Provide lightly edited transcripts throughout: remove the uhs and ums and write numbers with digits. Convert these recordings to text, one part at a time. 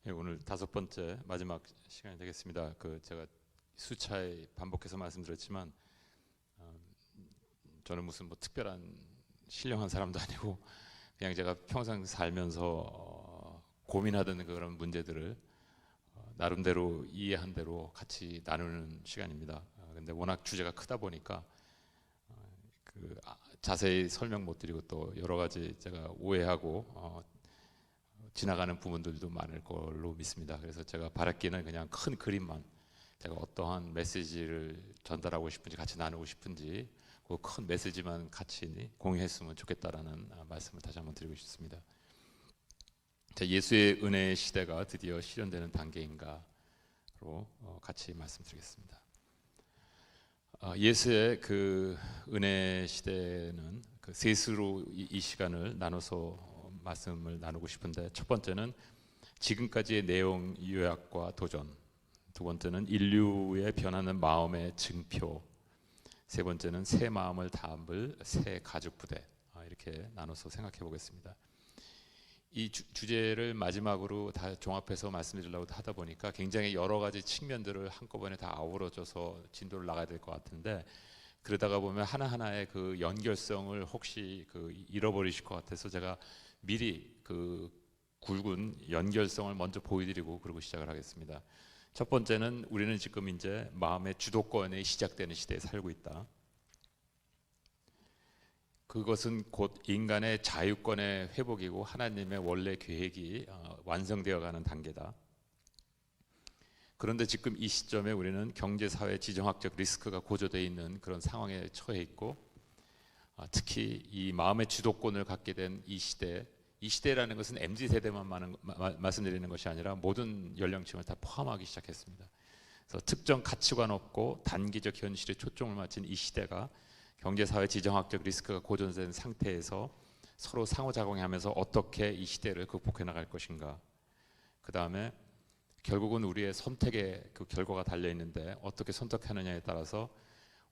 예, 오늘 5번째 마지막 시간이 되겠습니다. 제가 수차에 반복해서 말씀드렸지만 저는 무슨 뭐 특별한 신령한 사람도 아니고 그냥 제가 평생 살면서 고민하던 그런 문제들을 나름대로 이해한 대로 같이 나누는 시간입니다. 근데 워낙 주제가 크다 보니까 자세히 설명 못 드리고 또 여러 가지 제가 오해하고 지나가는 부분들도 많을 걸로 믿습니다. 그래서 제가 바랄기는 그냥 큰 그림만, 제가 어떠한 메시지를 전달하고 싶은지, 같이 나누고 싶은지 그 큰 메시지만 같이 공유했으면 좋겠다라는 말씀을 다시 한번 드리고 싶습니다. 예수의 은혜의 시대가 드디어 실현되는 단계인가로 같이 말씀드리겠습니다. 예수의 그 은혜 시대는 셋으로 이 시간을 나눠서 말씀을 나누고 싶은데, 첫 번째는 지금까지의 내용 요약과 도전, 두 번째는 인류의 변하는 마음의 증표, 세 번째는 새 마음을 담을 새 가죽 부대, 이렇게 나눠서 생각해 보겠습니다. 이 주제를 마지막으로 다 종합해서 말씀드리려고 하다 보니까 굉장히 여러 가지 측면들을 한꺼번에 다 아우러져서 진도를 나가야 될 것 같은데, 그러다가 보면 하나하나의 그 연결성을 혹시 잃어버리실 것 같아서 제가 미리 굵은 연결성을 먼저 보여드리고 그러고 시작을 하겠습니다. 첫 번째는 우리는 지금 이제 마음의 주도권이 시작되는 시대에 살고 있다. 그것은 곧 인간의 자유권의 회복이고 하나님의 원래 계획이 완성되어 가는 단계다. 그런데 지금 이 시점에 우리는 경제, 사회, 지정학적 리스크가 고조되어 있는 그런 상황에 처해 있고, 특히 이 마음의 주도권을 갖게 된 이 시대라는 것은 MZ세대만 말씀드리는 것이 아니라 모든 연령층을 다 포함하기 시작했습니다. 그래서 특정 가치관 없고 단기적 현실에 초점을 맞춘 이 시대가 경제, 사회, 지정학적 리스크가 고조된 상태에서 서로 상호작용하면서 어떻게 이 시대를 극복해 나갈 것인가, 그 다음에 결국은 우리의 선택의 그 결과가 달려 있는데 어떻게 선택하느냐에 따라서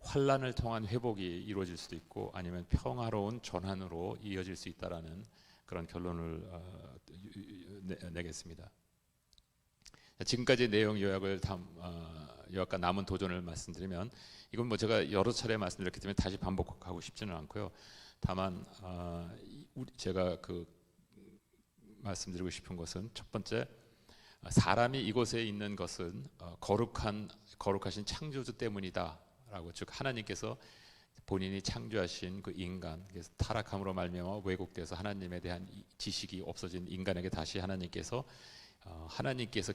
환란을 통한 회복이 이루어질 수도 있고 아니면 평화로운 전환으로 이어질 수 있다라는 그런 결론을 내겠습니다. 지금까지 내용 요약을 요약과 남은 도전을 말씀드리면, 이건 뭐 제가 여러 차례 말씀드렸기 때문에 다시 반복하고 싶지는 않고요. 다만 제가 말씀드리고 싶은 것은, 첫 번째, 사람이 이곳에 있는 것은 거룩하신 창조주 때문이다라고, 즉 하나님께서 본인이 창조하신 그 인간, 그래서 타락함으로 말미암아 왜곡돼서 하나님에 대한 지식이 없어진 인간에게 다시 하나님께서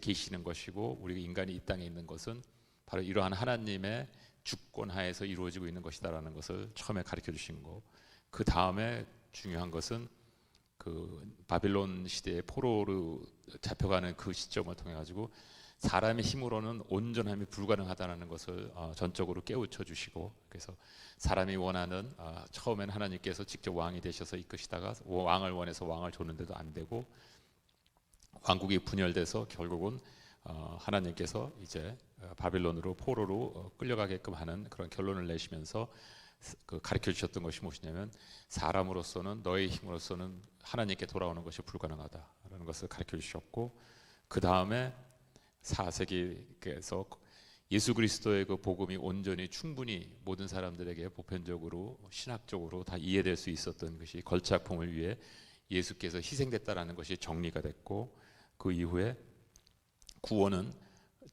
계시는 것이고, 우리 인간이 이 땅에 있는 것은 바로 이러한 하나님의 주권 하에서 이루어지고 있는 것이다라는 것을 처음에 가르쳐 주신 거. 그 다음에 중요한 것은 바빌론 시대의 포로로 잡혀가는 그 시점을 통해 가지고 사람의 힘으로는 온전함이 불가능하다는 것을 전적으로 깨우쳐 주시고, 그래서 사람이 원하는 처음엔 하나님께서 직접 왕이 되셔서 이끄시다가 왕을 원해서 왕을 줬는데도 안 되고 왕국이 분열돼서 결국은 하나님께서 이제 바빌론으로 포로로 끌려가게끔 하는 그런 결론을 내시면서 가르쳐 주셨던 것이 무엇이냐면, 사람으로서는, 너의 힘으로서는 하나님께 돌아오는 것이 불가능하다라는 것을 가르쳐 주셨고, 그 다음에 4세기께서 예수 그리스도의 그 복음이 온전히 충분히 모든 사람들에게 보편적으로 신학적으로 다 이해될 수 있었던 것이 걸작품을 위해 예수께서 희생됐다라는 것이 정리가 됐고, 그 이후에 구원은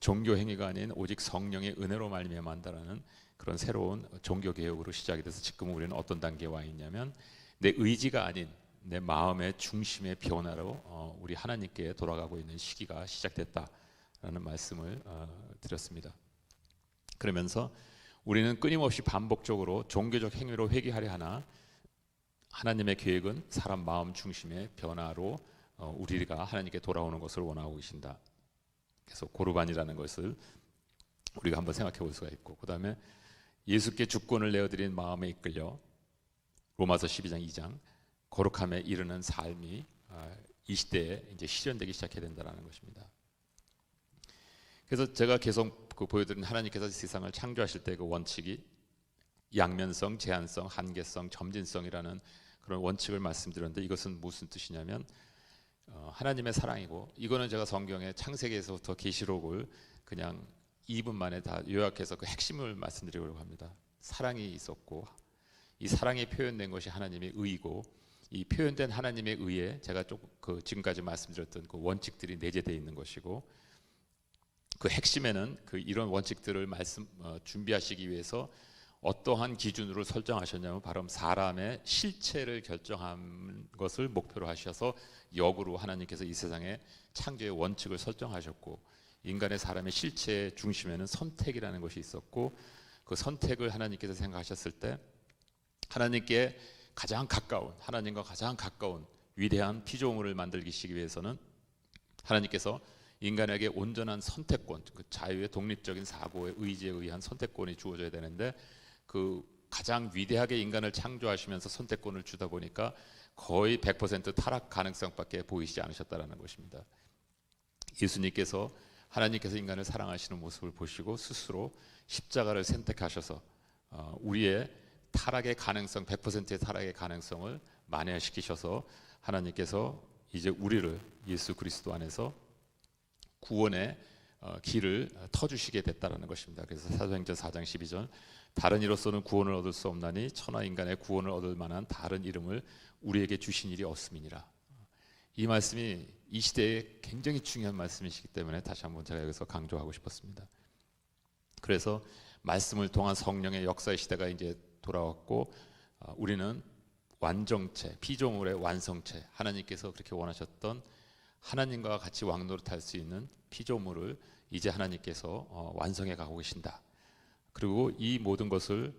종교 행위가 아닌 오직 성령의 은혜로 말미암아 한다라는 그런 새로운 종교 개혁으로 시작이 돼서 지금 우리는 어떤 단계에 와 있냐면, 내 의지가 아닌 내 마음의 중심의 변화로 우리 하나님께 돌아가고 있는 시기가 시작됐다라는 말씀을 드렸습니다. 그러면서 우리는 끊임없이 반복적으로 종교적 행위로 회귀하려 하나, 하나님의 계획은 사람 마음 중심의 변화로 우리가 하나님께 돌아오는 것을 원하고 계신다. 그래서 고르반이라는 것을 우리가 한번 생각해 볼 수가 있고, 그 다음에 예수께 주권을 내어드린 마음에 이끌려 로마서 12장 2장 거룩함에 이르는 삶이 이 시대에 이제 실현되기 시작해야 된다는 것입니다. 그래서 제가 계속 보여드린 하나님께서 세상을 창조하실 때 그 원칙이 양면성, 제한성, 한계성, 점진성이라는 그런 원칙을 말씀드렸는데, 이것은 무슨 뜻이냐면 하나님의 사랑이고, 이거는 제가 성경의 창세기에서부터 계시록을 그냥 2분 만에 다 요약해서 그 핵심을 말씀드리려고 합니다. 사랑이 있었고, 이 사랑이 표현된 것이 하나님의 의이고, 이 표현된 하나님의 의에 제가 지금까지 말씀드렸던 그 원칙들이 내재되어 있는 것이고, 그 핵심에는 이런 원칙들을 준비하시기 위해서 어떠한 기준으로 설정하셨냐면 바로 사람의 실체를 결정한 것을 목표로 하셔서 역으로 하나님께서 이 세상에 창조의 원칙을 설정하셨고, 인간의 사람의 실체의 중심에는 선택이라는 것이 있었고, 그 선택을 하나님께서 생각하셨을 때 하나님께 가장 가까운, 하나님과 가장 가까운 위대한 피조물을 만들기 위해서는 하나님께서 인간에게 온전한 선택권, 그 자유의 독립적인 사고의 의지에 의한 선택권이 주어져야 되는데, 그 가장 위대하게 인간을 창조하시면서 선택권을 주다 보니까 거의 100% 타락 가능성밖에 보이지 않으셨다는 것입니다. 예수님께서 하나님께서 인간을 사랑하시는 모습을 보시고 스스로 십자가를 선택하셔서 우리의 타락의 가능성, 100%의 타락의 가능성을 만회시키셔서 하나님께서 이제 우리를 예수 그리스도 안에서 구원의 길을 터주시게 됐다는 것입니다. 그래서 사도행전 4장 12절, 다른 이로서는 구원을 얻을 수 없나니 천하 인간의 구원을 얻을 만한 다른 이름을 우리에게 주신 일이 없음이니라. 이 말씀이 이 시대에 굉장히 중요한 말씀이시기 때문에 다시 한번 제가 여기서 강조하고 싶었습니다. 그래서 말씀을 통한 성령의 역사의 시대가 이제 돌아왔고, 우리는 완성체, 피조물의 완성체, 하나님께서 그렇게 원하셨던 하나님과 같이 왕노릇할 수 있는 피조물을 이제 하나님께서 완성해 가고 계신다. 그리고 이 모든 것을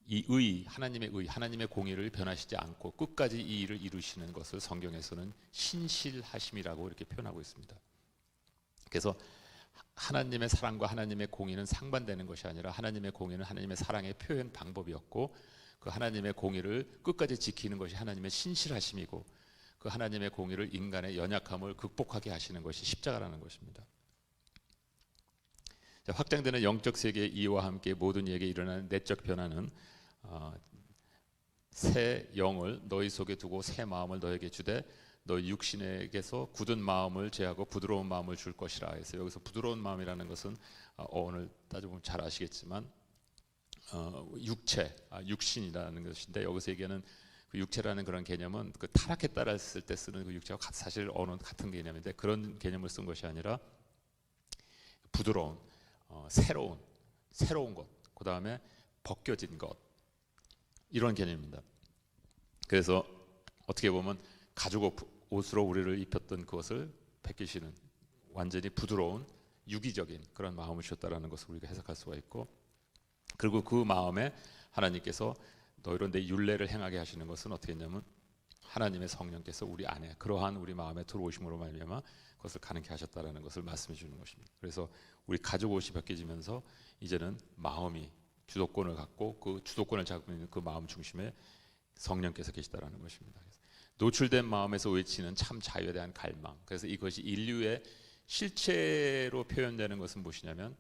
이 하나님의 하나님의 공의를 변하시지 않고 끝까지 이 일을 이루시는 것을 성경에서는 신실하심이라고 이렇게 표현하고 있습니다. 그래서 하나님의 사랑과 하나님의 공의는 상반되는 것이 아니라 하나님의 공의는 하나님의 사랑의 표현 방법이었고, 그 하나님의 공의를 끝까지 지키는 것이 하나님의 신실하심이고, 그 하나님의 공의를 인간의 연약함을 극복하게 하시는 것이 십자가라는 것입니다. 확장되는 영적 세계의 이와 함께 모든 이에게 일어나는 내적 변화는 새 영을 너희 속에 두고 새 마음을 너에게 주되 너희 육신에게서 굳은 마음을 제하고 부드러운 마음을 줄 것이라 해서, 여기서 부드러운 마음이라는 것은 오늘 따져보면 잘 아시겠지만 육신이라는 것인데, 여기서 얘기하는 그 육체라는 그런 개념은 그 타락에 따랐을 때 쓰는 그 육체와 사실 언어는 같은 개념인데, 그런 개념을 쓴 것이 아니라 부드러운, 새로운 것, 그 다음에 벗겨진 것, 이런 개념입니다. 그래서 어떻게 보면 가죽 옷으로 우리를 입혔던 그것을 벗기시는 완전히 부드러운 유기적인 그런 마음을 주셨다라는 것을 우리가 해석할 수가 있고, 그리고 그 마음에 하나님께서 너희로 내 율례를 행하게 하시는 것은 어떻게 했냐면 하나님의 성령께서 우리 안에 그러한 우리 마음에 들어오심으로 말미암아 그것을 가능케 하셨다라는 것을 말씀해 주는 것입니다. 그래서 우리 가죽 옷이 벗겨지면서 이제는 마음이 주도권을 갖고 그 주도권을 잡고 있는 그 마음 중심에 성령께서 계시다라는 것입니다. 노출된 마음에서 외치는 참 자유에 대한 갈망. 그래서 이것이 인류의 실체로 표현되는 것은 무엇이냐면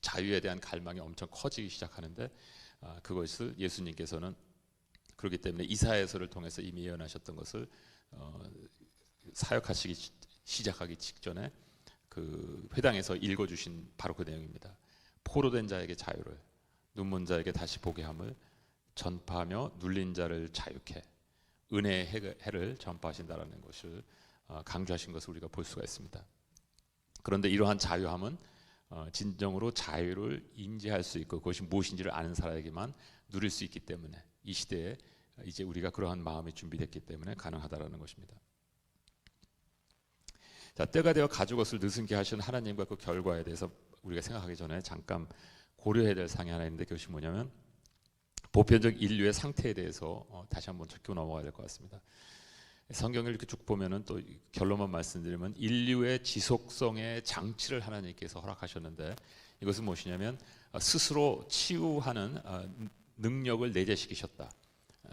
자유에 대한 갈망이 엄청 커지기 시작하는데, 그것을 예수님께서는 그렇기 때문에 이사야서를 통해서 이미 예언하셨던 것을 사역하시기 시작하기 직전에 그 회당에서 읽어주신 바로 그 내용입니다. 포로된 자에게 자유를, 눈먼 자에게 다시 보게 함을, 전파하며 눌린 자를 자유케, 은혜의 해를 전파하신다라는 것을 강조하신 것을 우리가 볼 수가 있습니다. 그런데 이러한 자유함은 진정으로 자유를 인지할 수 있고 그것이 무엇인지를 아는 사람에게만 누릴 수 있기 때문에, 이 시대에 이제 우리가 그러한 마음이 준비됐기 때문에 가능하다라는 것입니다. 자, 때가 되어 가죽 옷을 느슨케 하신 하나님과 그 결과에 대해서 우리가 생각하기 전에 잠깐 고려해야 될 사항이 하나 있는데, 그것이 뭐냐면 보편적 인류의 상태에 대해서 다시 한번 짚고 넘어가야 될 것 같습니다. 성경을 이렇게 쭉 보면은 또 결론만 말씀드리면 인류의 지속성의 장치를 하나님께서 허락하셨는데, 이것은 무엇이냐면 스스로 치유하는 능력을 내재시키셨다.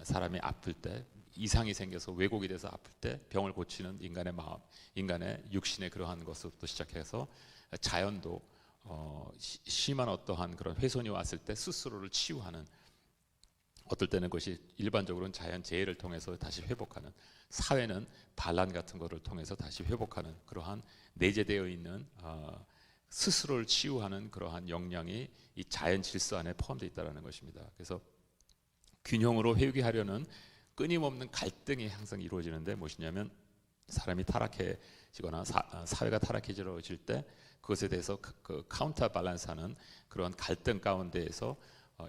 사람이 아플 때, 이상이 생겨서 왜곡이 돼서 아플 때 병을 고치는 인간의 마음, 인간의 육신의 그러한 것부터 시작해서 자연도 심한 어떠한 그런 훼손이 왔을 때 스스로를 치유하는 어떨 때는 그것이 일반적으로는 자연 재해를 통해서 다시 회복하는, 사회는 반란 같은 것을 통해서 다시 회복하는 그러한 내재되어 있는 스스로를 치유하는 그러한 역량이 이 자연 질서 안에 포함되어 있다는 것입니다. 그래서 균형으로 회귀하려는 끊임없는 갈등이 항상 이루어지는데 무엇이냐면, 사람이 타락해지거나 사회가 타락해질 때 그것에 대해서 그 카운터 밸런스하는 그런 갈등 가운데에서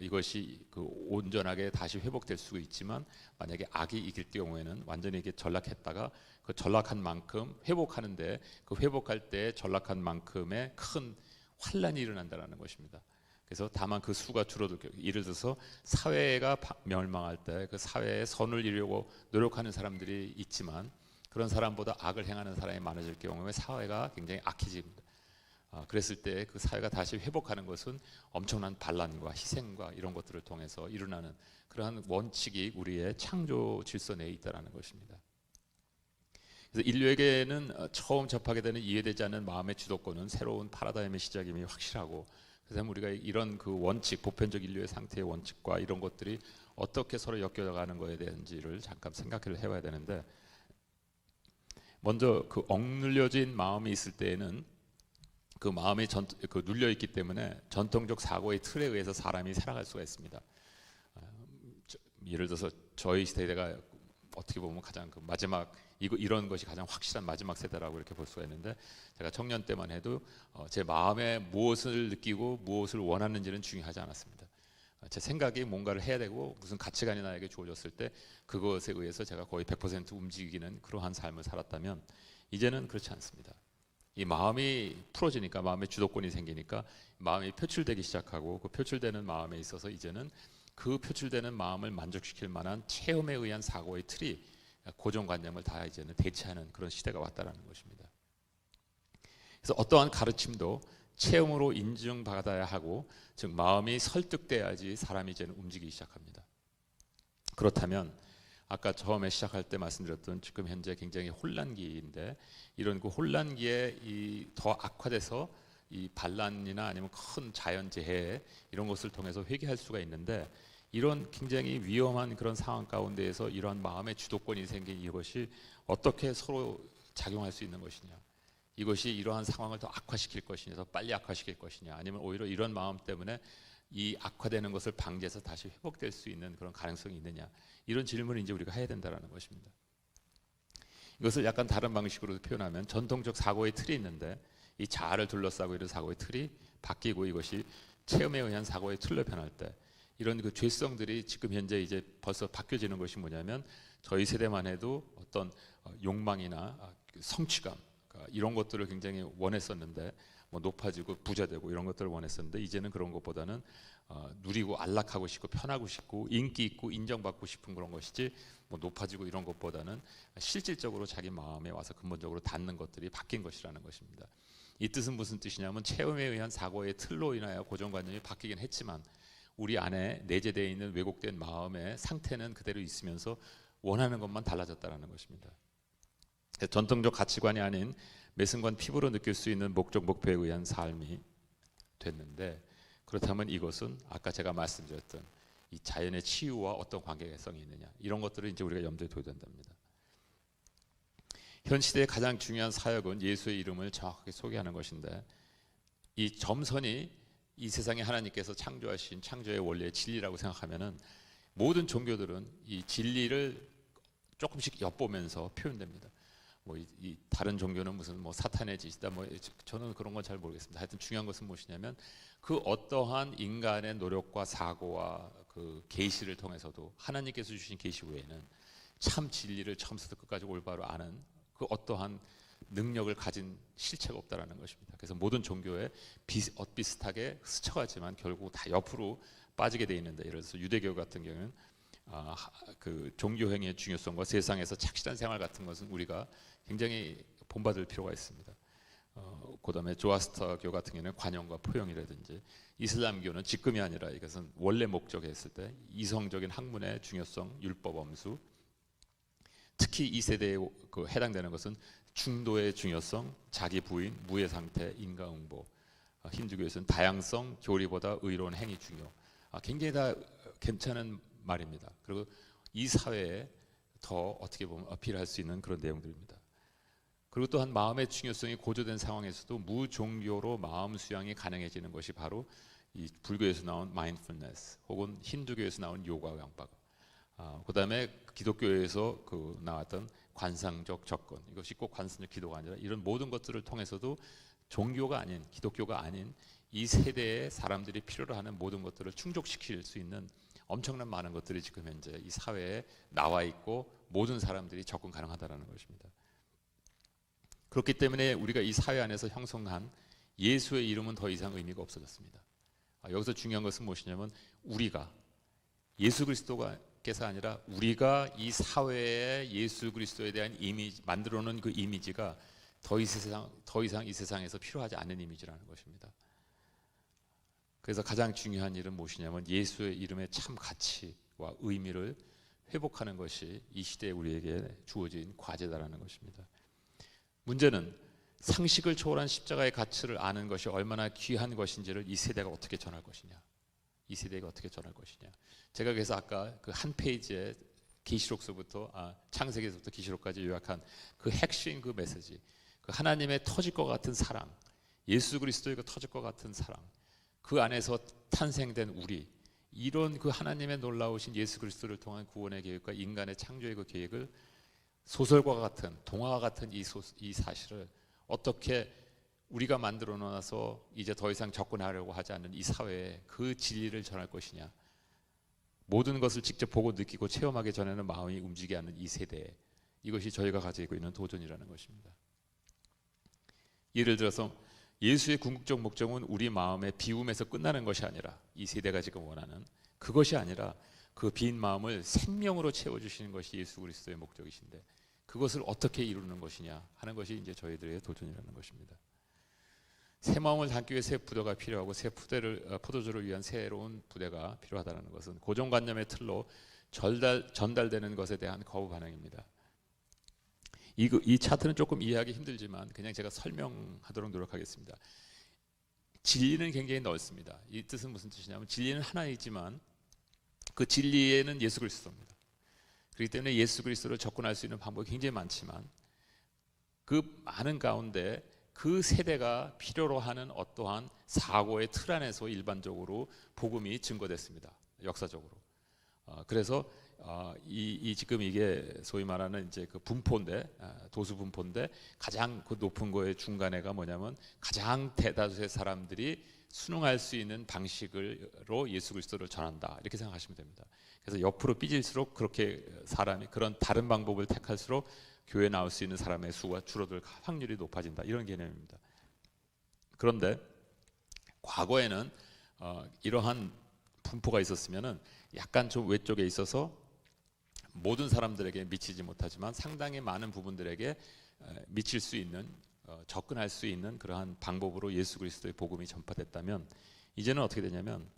이것이 그 온전하게 다시 회복될 수가 있지만, 만약에 악이 이길 경우에는 완전히 이게 전락했다가 그 전락한 만큼 회복하는데, 그 회복할 때 전락한 만큼의 큰 환란이 일어난다는 것입니다. 그래서 다만 그 수가 줄어들, 예를 들어서 사회가 멸망할 때 그 사회에 선을 이루려고 노력하는 사람들이 있지만, 그런 사람보다 악을 행하는 사람이 많아질 경우에 사회가 굉장히 악해집니다. 그랬을 때 그 사회가 다시 회복하는 것은 엄청난 반란과 희생과 이런 것들을 통해서 일어나는 그러한 원칙이 우리의 창조 질서 내에 있다는 것입니다. 그래서 인류에게는 처음 접하게 되는 이해되지 않는 마음의 주도권은 새로운 파라다임의 시작임이 확실하고, 그래서 우리가 이런 그 원칙, 보편적 인류의 상태의 원칙과 이런 것들이 어떻게 서로 엮여가는 것에 대한지를 잠깐 생각을 해봐야 되는데, 먼저 그 억눌려진 마음이 있을 때에는 그 마음이 눌려 있기 때문에 전통적 사고의 틀에 의해서 사람이 살아갈 수가 있습니다. 예를 들어서 저희 세대가 어떻게 보면 가장 그 마지막 이런 것이 가장 확실한 마지막 세대라고 이렇게 볼 수가 있는데, 제가 청년 때만 해도 제 마음에 무엇을 느끼고 무엇을 원하는지는 중요하지 않았습니다. 제 생각이 뭔가를 해야 되고 무슨 가치관이 나에게 주어졌을 때 그것에 의해서 제가 거의 100% 움직이는 그러한 삶을 살았다면, 이제는 그렇지 않습니다. 이 마음이 풀어지니까, 마음의 주도권이 생기니까 마음이 표출되기 시작하고, 그 표출되는 마음에 있어서 이제는 그 표출되는 마음을 만족시킬 만한 체험에 의한 사고의 틀이 고정관념을 다 이제는 대체하는 그런 시대가 왔다는 것입니다. 그래서 어떠한 가르침도 체험으로 인증받아야 하고, 즉 마음이 설득돼야지 사람이 이제는 움직이기 시작합니다. 그렇다면 아까 처음에 시작할 때 말씀드렸던 지금 현재 굉장히 혼란기인데, 이런 그 혼란기에 더 악화돼서 이 반란이나 아니면 큰 자연재해 이런 것을 통해서 회개할 수가 있는데, 이런 굉장히 위험한 그런 상황 가운데에서 이러한 마음의 주도권이 생긴 이것이 어떻게 서로 작용할 수 있는 것이냐, 이것이 이러한 상황을 더 악화시킬 것이냐, 더 빨리 악화시킬 것이냐, 아니면 오히려 이런 마음 때문에 이 악화되는 것을 방지해서 다시 회복될 수 있는 그런 가능성이 있느냐, 이런 질문을 이제 우리가 해야 된다는 것입니다. 이것을 약간 다른 방식으로 표현하면, 전통적 사고의 틀이 있는데 이 자아를 둘러싸고 이런 사고의 틀이 바뀌고 이것이 체험에 의한 사고의 틀로 변할 때, 이런 그 죄성들이 지금 현재 이제 벌써 바뀌어지는 것이 뭐냐면, 저희 세대만 해도 어떤 욕망이나 성취감 이런 것들을 굉장히 원했었는데, 뭐 높아지고 부자되고 이런 것들을 원했었는데, 이제는 그런 것보다는 누리고 안락하고 싶고 편하고 싶고 인기 있고 인정받고 싶은 그런 것이지, 뭐 높아지고 이런 것보다는 실질적으로 자기 마음에 와서 근본적으로 닿는 것들이 바뀐 것이라는 것입니다. 이 뜻은 무슨 뜻이냐면, 체험에 의한 사고의 틀로 인하여 고정관념이 바뀌긴 했지만 우리 안에 내재되어 있는 왜곡된 마음의 상태는 그대로 있으면서 원하는 것만 달라졌다는 것입니다. 전통적 가치관이 아닌 매순간 피부로 느낄 수 있는 목적 목표에 의한 삶이 됐는데, 그렇다면 이것은 아까 제가 말씀드렸던 이 자연의 치유와 어떤 관계성이 있느냐, 이런 것들을 이제 우리가 염두에 둬야 된답니다. 현 시대의 가장 중요한 사역은 예수의 이름을 정확하게 소개하는 것인데, 이 점선이 이 세상에 하나님께서 창조하신 창조의 원리의 진리라고 생각하면은, 모든 종교들은 이 진리를 조금씩 엿보면서 표현됩니다. 뭐 이 다른 종교는 무슨 뭐 사탄의 짓이다, 뭐 저는 그런 건 잘 모르겠습니다. 하여튼 중요한 것은 무엇이냐면, 그 어떠한 인간의 노력과 사고와 그 계시를 통해서도 하나님께서 주신 계시 외에는 참 진리를 처음부터 끝까지 올바로 아는 그 어떠한 능력을 가진 실체가 없다라는 것입니다. 그래서 모든 종교에 엇비슷하게 스쳐가지만 결국 다 옆으로 빠지게 돼 있는데, 예를 들어서 유대교 같은 경우는 그 종교 행위의 중요성과 세상에서 착실한 생활 같은 것은 우리가 굉장히 본받을 필요가 있습니다. 그다음에 조아스터교 같은 경우는 관용과 포용이라든지, 이슬람교는 직금이 아니라 이것은 원래 목적에 했을 때 이성적인 학문의 중요성, 율법 엄수, 특히 이 세대에 해당되는 것은 중도의 중요성, 자기 부인, 무의 상태, 인과응보. 힌두교에서는 다양성, 교리보다 의로운 행위 중요. 굉장히 다 괜찮은 말입니다. 그리고 이 사회에 더 어떻게 보면 어필할 수 있는 그런 내용들입니다. 그리고 또한 마음의 중요성이 고조된 상황에서도 무종교로 마음 수양이 가능해지는 것이 바로 이 불교에서 나온 마인드풀니스 혹은 힌두교에서 나온 요가 양박, 그다음에 기독교에서 나왔던 관상적 접근, 이것이 꼭 관상적 기도가 아니라 이런 모든 것들을 통해서도 종교가 아닌, 기독교가 아닌 이 세대의 사람들이 필요로 하는 모든 것들을 충족시킬 수 있는 엄청난 많은 것들이 지금 현재 이 사회에 나와 있고 모든 사람들이 접근 가능하다는 것입니다. 그렇기 때문에 우리가 이 사회 안에서 형성한 예수의 이름은 더 이상 의미가 없어졌습니다. 여기서 중요한 것은 무엇이냐면 우리가 예수 그리스도께서 아니라 우리가 이 사회에 예수 그리스도에 대한 이미지, 만들어 놓은 그 이미지가 더 이상 이 세상에서 필요하지 않는 이미지라는 것입니다. 그래서 가장 중요한 일은 무엇이냐면 예수의 이름의 참 가치와 의미를 회복하는 것이 이 시대에 우리에게 주어진 과제다라는 것입니다. 문제는 상식을 초월한 십자가의 가치를 아는 것이 얼마나 귀한 것인지를 이 세대가 어떻게 전할 것이냐. 이 세대가 어떻게 전할 것이냐. 제가 그래서 아까 그 한 페이지에 계시록서부터 창세기에서부터 계시록까지 요약한 그 핵심 그 메시지, 그 하나님의 터질 것 같은 사랑, 예수 그리스도의 그 터질 것 같은 사랑, 그 안에서 탄생된 우리, 이런 그 하나님의 놀라우신 예수 그리스도를 통한 구원의 계획과 인간의 창조의 그 계획을 소설과 같은, 동화와 같은 이 사실을 어떻게 우리가 만들어 놔서 이제 더 이상 접근하려고 하지 않는 이 사회에 그 진리를 전할 것이냐. 모든 것을 직접 보고 느끼고 체험하게 전하는 마음이 움직이게 하는 이 세대에, 이것이 저희가 가지고 있는 도전이라는 것입니다. 예를 들어서 예수의 궁극적 목적은 우리 마음의 비움에서 끝나는 것이 아니라, 이 세대가 지금 원하는 그것이 아니라 그 빈 마음을 생명으로 채워주시는 것이 예수 그리스도의 목적이신데, 그것을 어떻게 이루는 것이냐 하는 것이 이제 저희들의 도전이라는 것입니다. 새 마음을 담기 위해 새 부대가 필요하고 새 포도주를 위한 새로운 부대가 필요하다는 것은 고정관념의 틀로 전달되는 것에 대한 거부 반응입니다. 이 차트는 조금 이해하기 힘들지만 그냥 제가 설명하도록 노력하겠습니다. 진리는 굉장히 넓습니다. 이 뜻은 무슨 뜻이냐면 진리는 하나이지만 그 진리에는 예수 그리스도입니다. 그렇기 때문에 예수 그리스도를 접근할 수 있는 방법이 굉장히 많지만 그 많은 가운데 그 세대가 필요로 하는 어떠한 사고의 틀 안에서 일반적으로 복음이 증거됐습니다. 역사적으로. 그래서 지금 이게 소위 말하는 이제 그 분포인데, 도수 분포인데 가장 그 높은 거의 중간에가 뭐냐면 가장 대다수의 사람들이 순응할 수 있는 방식으로 예수 그리스도를 전한다, 이렇게 생각하시면 됩니다. 그래서 옆으로 삐질수록 그렇게 사람이 그런 다른 방법을 택할수록 교회에 나올 수 있는 사람의 수가 줄어들 확률이 높아진다, 이런 개념입니다. 그런데 과거에는 이러한 분포가 있었으면은 약간 좀 외쪽에 있어서 모든 사람들에게 미치지 못하지만 상당히 많은 부분들에게 미칠 수 있는, 접근할 수 있는 그러한 방법으로 예수 그리스도의 복음이 전파됐다면, 이제는 어떻게 되냐면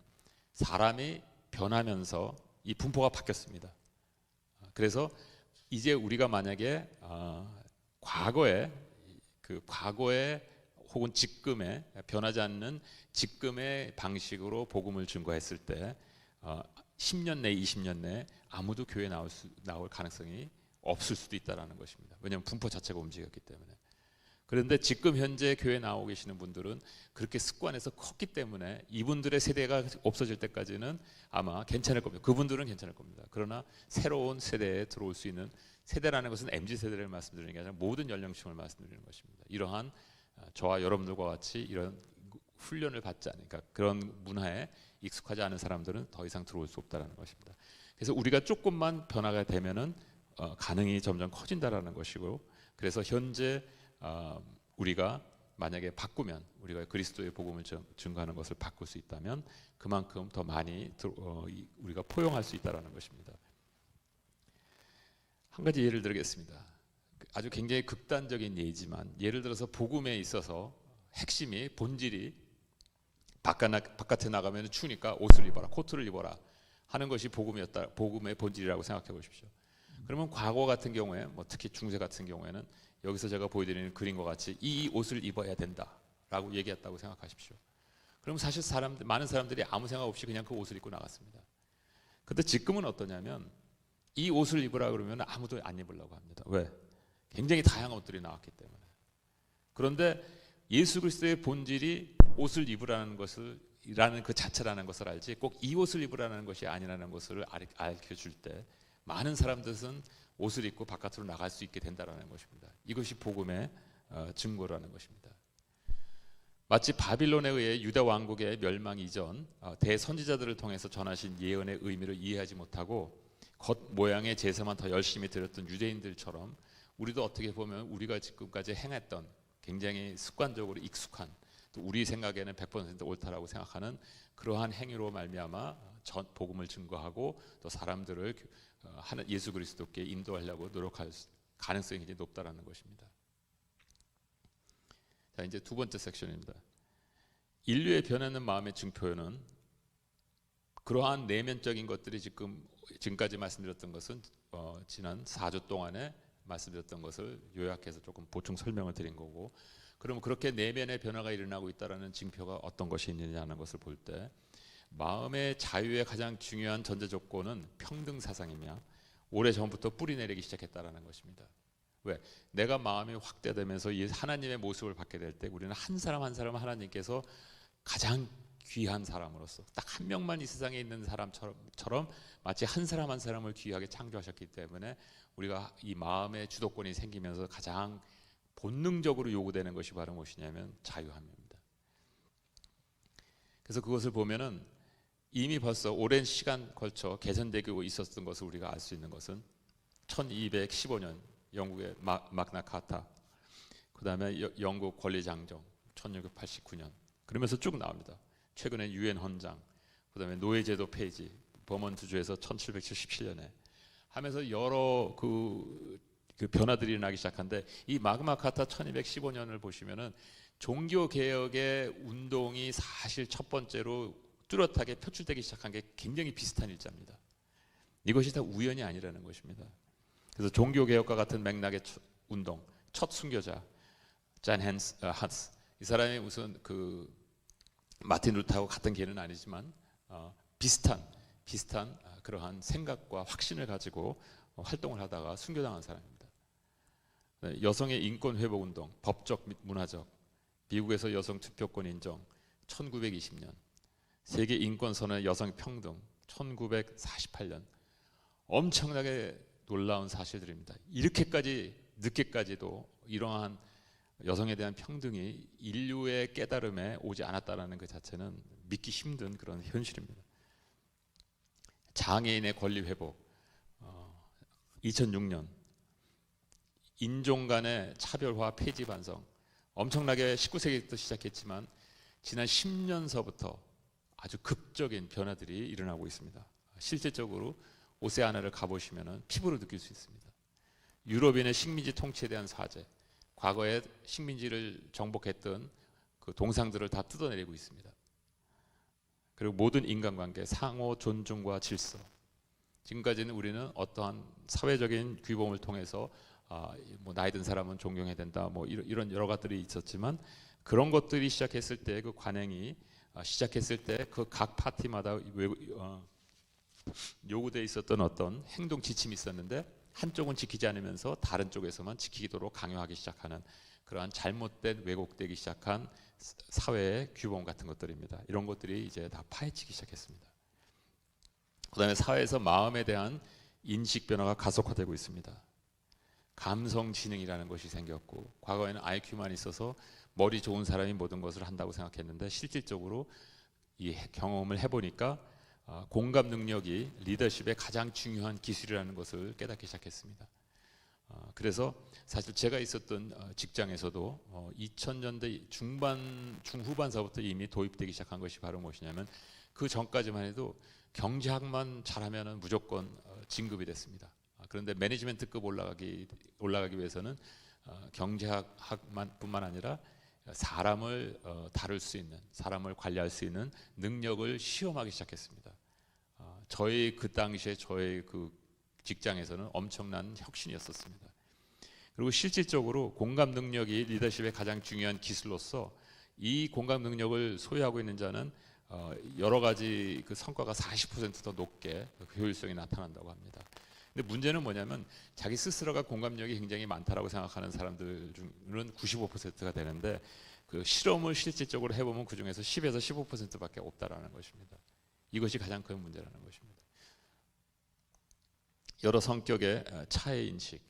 사람이 변하면서 이 분포가 바뀌었습니다. 그래서 이제 우리가 만약에 과거에 혹은 지금의 변하지 않는 지금의 방식으로 복음을 증거했을 때 10년 내, 20년 내에 아무도 교회에 나올 가능성이 없을 수도 있다는 것입니다. 왜냐하면 분포 자체가 움직였기 때문에. 그런데 지금 현재 교회에 나오고 계시는 분들은 그렇게 습관에서 컸기 때문에 이분들의 세대가 없어질 때까지는 아마 괜찮을 겁니다. 그분들은 괜찮을 겁니다. 그러나 새로운 세대에 들어올 수 있는, 세대라는 것은 MZ세대를 말씀드리는 게 아니라 모든 연령층을 말씀드리는 것입니다. 이러한 저와 여러분들과 같이 이런 훈련을 받지 않으니까, 그런 문화에 익숙하지 않은 사람들은 더 이상 들어올 수 없다는 것입니다. 그래서 우리가 조금만 변화가 되면은 가능이 점점 커진다라는 것이고, 그래서 현재 우리가 만약에 바꾸면, 우리가 그리스도의 복음을 증거하는 것을 바꿀 수 있다면 그만큼 더 많이 우리가 포용할 수 있다라는 것입니다. 한 가지 예를 들겠습니다. 아주 굉장히 극단적인 예이지만, 예를 들어서 복음에 있어서 핵심이, 본질이 바깥에 나가면 추우니까 옷을 입어라, 코트를 입어라 하는 것이 복음의 본질이라고 생각해 보십시오. 그러면 과거 같은 경우에, 특히 중세 같은 경우에는 여기서 제가 보여드리는 그림과 같이 이 옷을 입어야 된다라고 얘기했다고 생각하십시오. 그럼 사실 많은 사람들이 아무 생각 없이 그냥 그 옷을 입고 나갔습니다. 근데 지금은 어떠냐면 이 옷을 입으라 그러면 아무도 안 입으려고 합니다. 왜? 굉장히 다양한 옷들이 나왔기 때문에. 그런데 예수 그리스도의 본질이 옷을 입으라는 것을 이라는 그 자체라는 것을 알지 꼭 이 옷을 입으라는 것이 아니라는 것을 알려줄 때 많은 사람들은 옷을 입고 바깥으로 나갈 수 있게 된다는 것입니다. 이것이 복음의 증거라는 것입니다. 마치 바빌론에 의해 유다 왕국의 멸망 이전 대선지자들을 통해서 전하신 예언의 의미를 이해하지 못하고 겉모양의 제사만 더 열심히 드렸던 유대인들처럼 우리도 어떻게 보면 우리가 지금까지 행했던 굉장히 습관적으로 익숙한 또 우리 생각에는 100% 옳다라고 생각하는 그러한 행위로 말미암아 복음을 증거하고 또 사람들을 예수 그리스도께 인도하려고 노력할 가능성이 굉장히 높다라는 것입니다. 자, 이제 두 번째 섹션입니다. 인류의 변하는 마음의 증표는 그러한 내면적인 것들이 지금까지 말씀드렸던 것은 지난 4주 동안에 말씀드렸던 것을 요약해서 조금 보충 설명을 드린 거고, 그러면 그렇게 내면의 변화가 일어나고 있다는 징표가 어떤 것이 있느냐는 것을 볼 때 마음의 자유의 가장 중요한 전제 조건은 평등 사상이며 오래전부터 뿌리 내리기 시작했다는 것입니다. 왜? 내가 마음이 확대되면서 이 하나님의 모습을 받게 될 때 우리는 한 사람 한 사람 하나님께서 가장 귀한 사람으로서 딱 한 명만 이 세상에 있는 사람처럼 마치 한 사람 한 사람을 귀하게 창조하셨기 때문에 우리가 이 마음의 주도권이 생기면서 가장 본능적으로 요구되는 것이 바로 무엇이냐면 자유함입니다. 그래서 그것을 보면은 이미 벌써 오랜 시간 걸쳐 개선되고 있었던 것을 우리가 알 수 있는 것은 1215년 영국의 마그나 카타, 그 다음에 영국 권리장정 1689년 그러면서 쭉 나옵니다. 최근에 유엔 헌장, 그 다음에 노예제도 폐지 버몬트주에서 1777년에 하면서 여러 그 변화들이 나기 시작한데 이 마그나 카타 1215년을 보시면은 종교 개혁의 운동이 사실 첫 번째로 뚜렷하게 표출되기 시작한 게 굉장히 비슷한 일자입니다. 이것이 다 우연이 아니라는 것입니다. 그래서 종교 개혁과 같은 맥락의 운동 첫 순교자 잔 한스, 이 사람이 무슨 마틴 루터하고 같은 계는 아니지만 비슷한 그러한 생각과 확신을 가지고 활동을 하다가 순교당한 사람입니다. 여성의 인권 회복 운동, 법적 및 문화적, 미국에서 여성 투표권 인정 1920년, 세계 인권 선언 여성 평등 1948년, 엄청나게 놀라운 사실들입니다. 이렇게까지 늦게까지도 이러한 여성에 대한 평등이 인류의 깨달음에 오지 않았다는 그 자체는 믿기 힘든 그런 현실입니다. 장애인의 권리 회복 2006년, 인종 간의 차별화 폐지 반성 엄청나게 19세기부터 시작했지만 지난 10년서부터 아주 급적인 변화들이 일어나고 있습니다. 실질적으로 오세아나를 가보시면 피부로 느낄 수 있습니다. 유럽인의 식민지 통치에 대한 사죄, 과거에 식민지를 정복했던 그 동상들을 다 뜯어내리고 있습니다. 그리고 모든 인간관계, 상호 존중과 질서. 지금까지는 우리는 어떠한 사회적인 규범을 통해서 뭐 나이 든 사람은 존경해야 된다, 뭐 이런 여러 가지들이 있었지만 그런 것들이 시작했을 때 그 관행이 시작했을 때 그 각 파티마다 요구되어 있었던 어떤 행동 지침이 있었는데 한쪽은 지키지 않으면서 다른 쪽에서만 지키도록 강요하기 시작하는 그러한 잘못된 왜곡되기 시작한 사회의 규범 같은 것들입니다. 이런 것들이 이제 다 파헤치기 시작했습니다. 그 다음에 사회에서 마음에 대한 인식 변화가 가속화되고 있습니다. 감성지능이라는 것이 생겼고, 과거에는 IQ만 있어서 머리 좋은 사람이 모든 것을 한다고 생각했는데 실질적으로 이 경험을 해보니까 공감 능력이 리더십의 가장 중요한 기술이라는 것을 깨닫기 시작했습니다. 그래서 사실 제가 있었던 직장에서도 2000년대 중후반서부터 이미 도입되기 시작한 것이 바로 무엇이냐면 그 전까지만 해도 경제학만 잘하면 무조건 진급이 됐습니다. 그런데 매니지먼트급 올라가기 위해서는 경제학뿐만 아니라 사람을 다룰 수 있는, 사람을 관리할 수 있는 능력을 시험하기 시작했습니다. 그 당시에 저의 그 직장에서는 엄청난 혁신이었었습니다. 그리고 실질적으로 공감 능력이 리더십의 가장 중요한 기술로서 이 공감 능력을 소유하고 있는 자는 여러 가지 그 성과가 40%더 높게 그 효율성이 나타난다고 합니다. 근데 문제는 뭐냐면 자기 스스로가 공감력이 굉장히 많다라고 생각하는 사람들은 95%가 되는데 그 실험을 실질적으로 해보면 그 중에서 10에서 15%밖에 없다라는 것입니다. 이것이 가장 큰 문제라는 것입니다. 여러 성격의 차의 인식,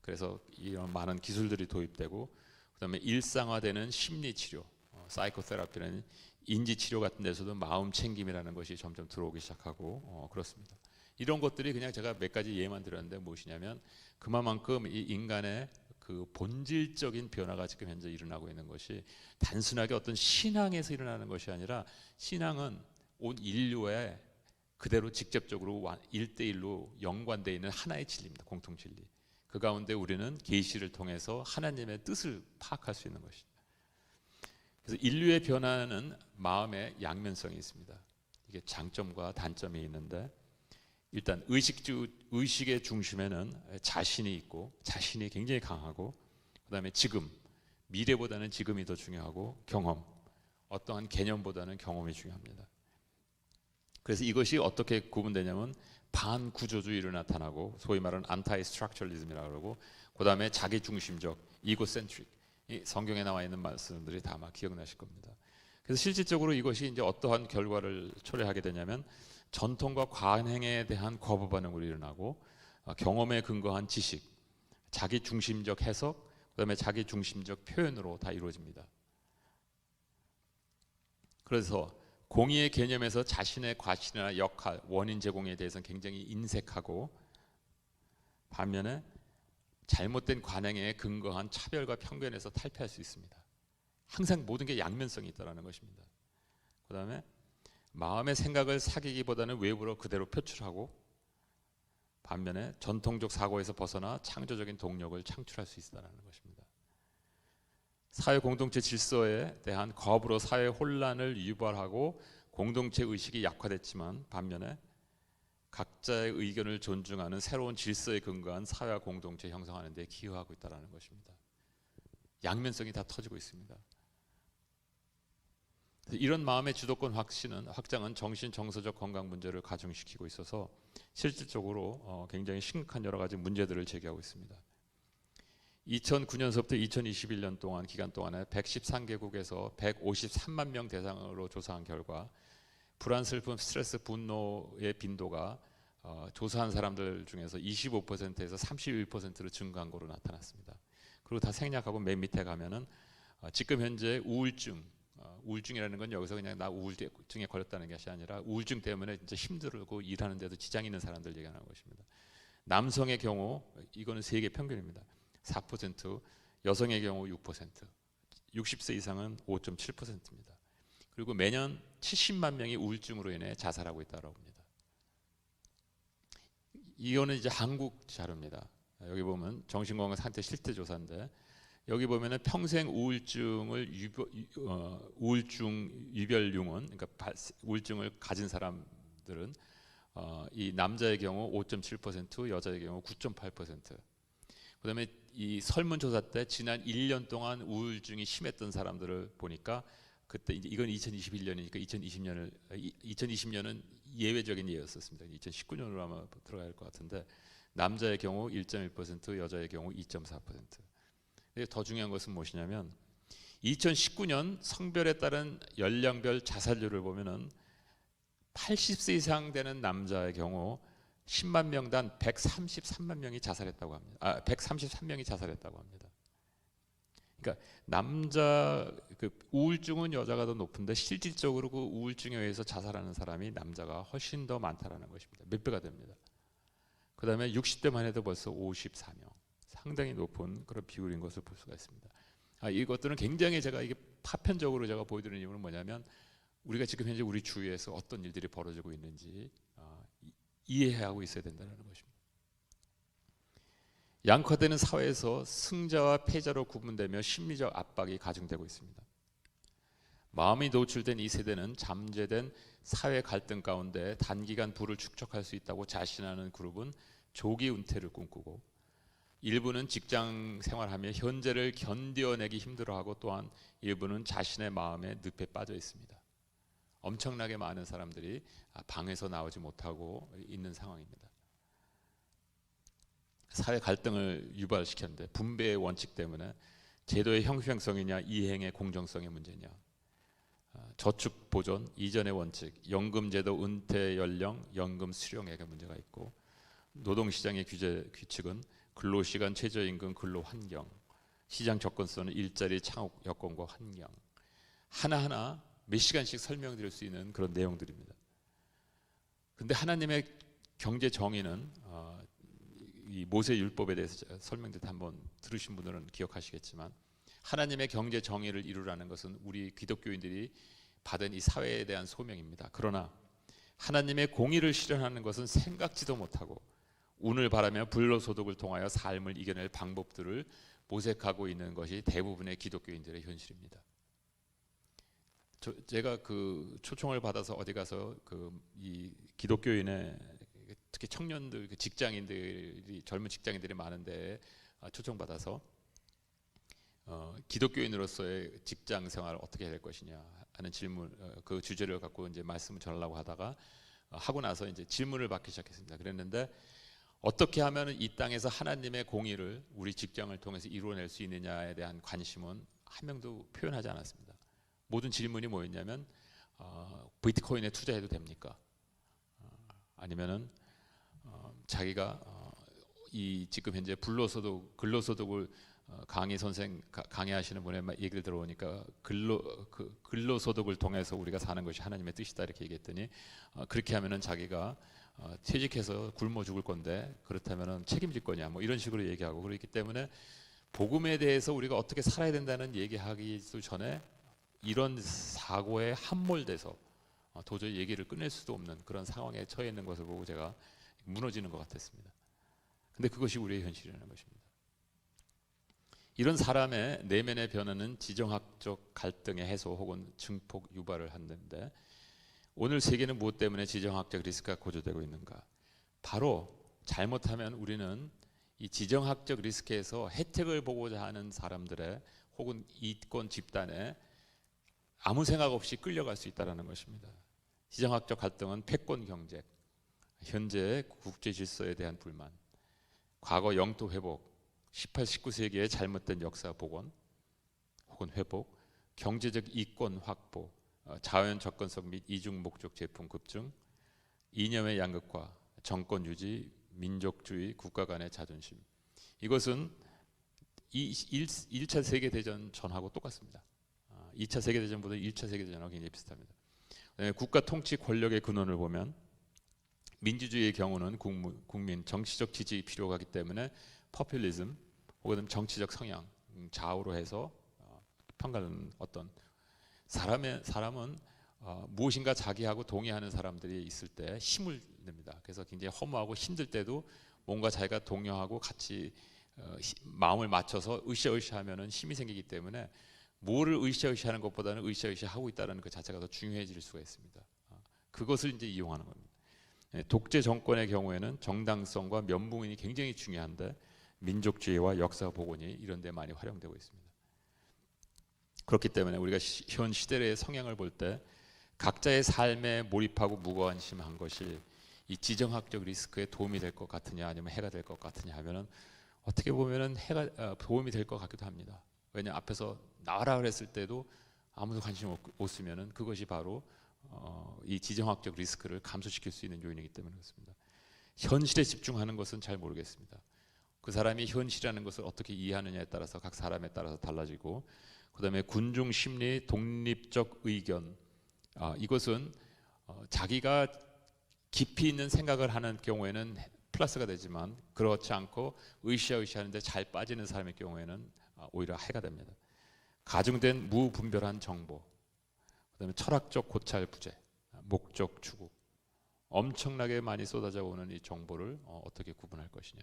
그래서 이런 많은 기술들이 도입되고, 그다음에 일상화되는 심리치료, 사이코테라피라는 인지치료 같은 데서도 마음 챙김이라는 것이 점점 들어오기 시작하고 그렇습니다. 이런 것들이 그냥 제가 몇 가지 예만 들었는데 무엇이냐면 그만큼 이 인간의 그 본질적인 변화가 지금 현재 일어나고 있는 것이 단순하게 어떤 신앙에서 일어나는 것이 아니라, 신앙은 온 인류에 그대로 직접적으로 1대1로 연관되어 있는 하나의 진리입니다. 공통 진리. 그 가운데 우리는 계시를 통해서 하나님의 뜻을 파악할 수 있는 것입니다. 그래서 인류의 변화는 마음의 양면성이 있습니다. 이게 장점과 단점이 있는데, 일단 의식의 중심에는 자신이 있고, 자신이 굉장히 강하고, 그 다음에 지금, 미래보다는 지금이 더 중요하고, 경험, 어떠한 개념보다는 경험이 중요합니다. 그래서 이것이 어떻게 구분되냐면 반구조주의로 나타나고, 소위 말하는 안타이 스트럭처리즘이라고 그러고, 그 다음에 자기중심적, 이고센트릭, 이 성경에 나와 있는 말씀들이 다 아마 기억나실 겁니다. 그래서 실질적으로 이것이 이제 어떠한 결과를 초래하게 되냐면 전통과 관행에 대한 거부 반응으로 일어나고, 경험에 근거한 지식, 자기중심적 해석, 그다음에 자기중심적 표현으로 다 이루어집니다. 그래서 공의의 개념에서 자신의 과실이나 역할, 원인 제공에 대해서는 굉장히 인색하고, 반면에 잘못된 관행에 근거한 차별과 편견에서 탈피할 수 있습니다. 항상 모든 게 양면성이 있다는 것입니다. 그 다음에 마음의 생각을 사귀기보다는 외부로 그대로 표출하고, 반면에 전통적 사고에서 벗어나 창조적인 동력을 창출할 수 있다는 것입니다. 사회 공동체 질서에 대한 거부로 사회 혼란을 유발하고 공동체 의식이 약화됐지만, 반면에 각자의 의견을 존중하는 새로운 질서에 근거한 사회와 공동체 형성하는 데 기여하고 있다는 것입니다. 양면성이 다 터지고 있습니다. 이런 마음의 주도권 확장은 정신 정서적 건강 문제를 가중시키고 있어서 실질적으로 굉장히 심각한 여러 가지 문제들을 제기하고 있습니다. 2009년서부터 2021년 동안 기간 동안에 113개국에서 153만 명 대상으로 조사한 결과, 불안, 슬픔, 스트레스, 분노의 빈도가 조사한 사람들 중에서 25%에서 31%로 증가한 것으로 나타났습니다. 그리고 다 생략하고 맨 밑에 가면은 지금 현재 우울증이라는 건 여기서 그냥 나 우울증에 걸렸다는 것이 아니라 우울증 때문에 진짜 힘들고 일하는데도 지장이 있는 사람들 얘기하는 것입니다. 남성의 경우 이거는 세계 평균입니다. 4%, 여성의 경우 6%, 60세 이상은 5.7%입니다. 그리고 매년 70만 명이 우울증으로 인해 자살하고 있다고 합니다. 이거는 이제 한국 자료입니다. 여기 보면 정신건강 상태 실태 조사인데, 여기 보면은 평생 우울증 유별융은, 그러니까 우울증을 가진 사람들은 이 남자의 경우 5.7%, 여자의 경우 9.8%. 그다음에 이 설문조사 때 지난 1년 동안 우울증이 심했던 사람들을 보니까, 그때 이건 2021년이니까 2020년은 예외적인 예였었습니다. 2019년으로 아마 들어가야 할 것 같은데, 남자의 경우 1.1%, 여자의 경우 2.4%. 더 중요한 것은 무엇이냐면 2019년 성별에 따른 연령별 자살률을 보면은 80세 이상 되는 남자의 경우 10만 명당 133만 명이 자살했다고 합니다. 133명이 자살했다고 합니다. 그러니까 남자 그 우울증은 여자가 더 높은데 실질적으로 그 우울증에 의해서 자살하는 사람이 남자가 훨씬 더 많다라는 것입니다. 몇 배가 됩니다. 그다음에 60대만 해도 벌써 54명. 상당히 높은 그런 비율인 것을 볼 수가 있습니다. 이것들은 굉장히 제가 이게 파편적으로 제가 보여드리는 이유는 뭐냐면, 우리가 지금 현재 우리 주위에서 어떤 일들이 벌어지고 있는지 이해하고 있어야 된다는 것입니다. 양화되는 사회에서 승자와 패자로 구분되며 심리적 압박이 가중되고 있습니다. 마음이 노출된 이 세대는 잠재된 사회 갈등 가운데 단기간 부를 축적할 수 있다고 자신하는 그룹은 조기 은퇴를 꿈꾸고, 일부는 직장 생활하며 현재를 견뎌내기 힘들어하고, 또한 일부는 자신의 마음의 늪에 빠져 있습니다. 엄청나게 많은 사람들이 방에서 나오지 못하고 있는 상황입니다. 사회 갈등을 유발시켰는데 분배의 원칙 때문에 제도의 형평성이냐 이행의 공정성의 문제냐, 저축 보존 이전의 원칙, 연금제도 은퇴 연령, 연금 수령액의 문제가 있고, 노동시장의 규칙은 근로시간, 최저임금, 근로환경, 시장 접근성은 일자리 창업 여건과 환경, 하나하나 몇 시간씩 설명드릴 수 있는 그런 내용들입니다. 근데 하나님의 경제 정의는 이 모세 율법에 대해서 설명드릴 때 한번 들으신 분들은 기억하시겠지만, 하나님의 경제 정의를 이루라는 것은 우리 기독교인들이 받은 이 사회에 대한 소명입니다. 그러나 하나님의 공의를 실현하는 것은 생각지도 못하고 운을 바라며 불로소득을 통하여 삶을 이겨낼 방법들을 모색하고 있는 것이 대부분의 기독교인들의 현실입니다. 제가 그 초청을 받아서 어디 가서 이 기독교인의 특히 청년들, 직장인들이, 젊은 직장인들이 많은데 초청받아서 기독교인으로서의 직장 생활을 어떻게 해야 될 것이냐 하는 질문, 그 주제를 갖고 이제 말씀을 전하려고 하다가 하고 나서 이제 질문을 받기 시작했습니다. 그랬는데 어떻게 하면 이 땅에서 하나님의 공의를 우리 직장을 통해서 이루어낼 수 있느냐에 대한 관심은 한 명도 표현하지 않았습니다. 모든 질문이 뭐였냐면 비트코인에 투자해도 됩니까? 아니면은 자기가 이 지금 현재 불로소득, 근로소득을 강의 선생 강의하시는 분의 얘기를 들어보니까 근로소득을 통해서 우리가 사는 것이 하나님의 뜻이다 이렇게 얘기했더니 그렇게 하면은 자기가 퇴직해서 굶어 죽을 건데 그렇다면은 책임질 거냐 뭐 이런 식으로 얘기하고, 그렇기 때문에 복음에 대해서 우리가 어떻게 살아야 된다는 얘기하기도 전에 이런 사고에 함몰돼서 도저히 얘기를 끝낼 수도 없는 그런 상황에 처해 있는 것을 보고 제가 무너지는 것 같았습니다. 근데 그것이 우리의 현실이라는 것입니다. 이런 사람의 내면의 변화는 지정학적 갈등의 해소 혹은 증폭 유발을 하는데, 오늘 세계는 무엇 때문에 지정학적 리스크가 고조되고 있는가? 바로 잘못하면 우리는 이 지정학적 리스크에서 혜택을 보고자 하는 사람들의 혹은 이권 집단에 아무 생각 없이 끌려갈 수 있다는 것입니다. 지정학적 갈등은 패권 경쟁, 현재의 국제 질서에 대한 불만, 과거 영토 회복, 18, 19세기의 잘못된 역사 복원 혹은 회복, 경제적 이권 확보, 자연 접근성 및 이중 목적 제품 급증, 이념의 양극화, 정권 유지, 민족주의, 국가 간의 자존심. 이것은 1차 세계대전 전하고 똑같습니다. 2차 세계대전보다 1차 세계대전하고 굉장히 비슷합니다. 국가 통치 권력의 근원을 보면 민주주의의 경우는 국민 정치적 지지 필요가 하기 때문에 포퓰리즘 혹은 정치적 성향 좌우로 해서 평가하는 어떤 사람은 무엇인가 자기하고 동의하는 사람들이 있을 때 힘을 냅니다. 그래서 굉장히 허무하고 힘들 때도 뭔가 자기가 동요하고 같이 마음을 맞춰서 으쌰으쌰하면은 힘이 생기기 때문에 뭐를 으쌰으쌰하는 것보다는 으쌰으쌰하고 있다는 그 자체가 더 중요해질 수가 있습니다. 그것을 이제 이용하는 겁니다. 독재 정권의 경우에는 정당성과 면붕이 굉장히 중요한데 민족주의와 역사 복원이 이런 데 많이 활용되고 있습니다. 그렇기 때문에 우리가 현 시대의 성향을 볼 때 각자의 삶에 몰입하고 무관심한 것이 이 지정학적 리스크에 도움이 될 것 같으냐 아니면 해가 될 것 같으냐 하면은 어떻게 보면은 해가 도움이 될 것 같기도 합니다. 왜냐 앞에서 나와라 그랬을 때도 아무도 관심 없으면은 그것이 바로 이 지정학적 리스크를 감소시킬 수 있는 요인이기 때문에 그렇습니다. 현실에 집중하는 것은 잘 모르겠습니다. 그 사람이 현실이라는 것을 어떻게 이해하느냐에 따라서 각 사람에 따라서 달라지고, 그다음에 군중 심리, 독립적 의견, 이것은 자기가 깊이 있는 생각을 하는 경우에는 플러스가 되지만 그렇지 않고 으쌰으쌰하는데 잘 빠지는 사람의 경우에는 오히려 해가 됩니다. 가중된 무분별한 정보, 그다음에 철학적 고찰 부재, 목적 추구, 엄청나게 많이 쏟아져 오는 이 정보를 어떻게 구분할 것이냐.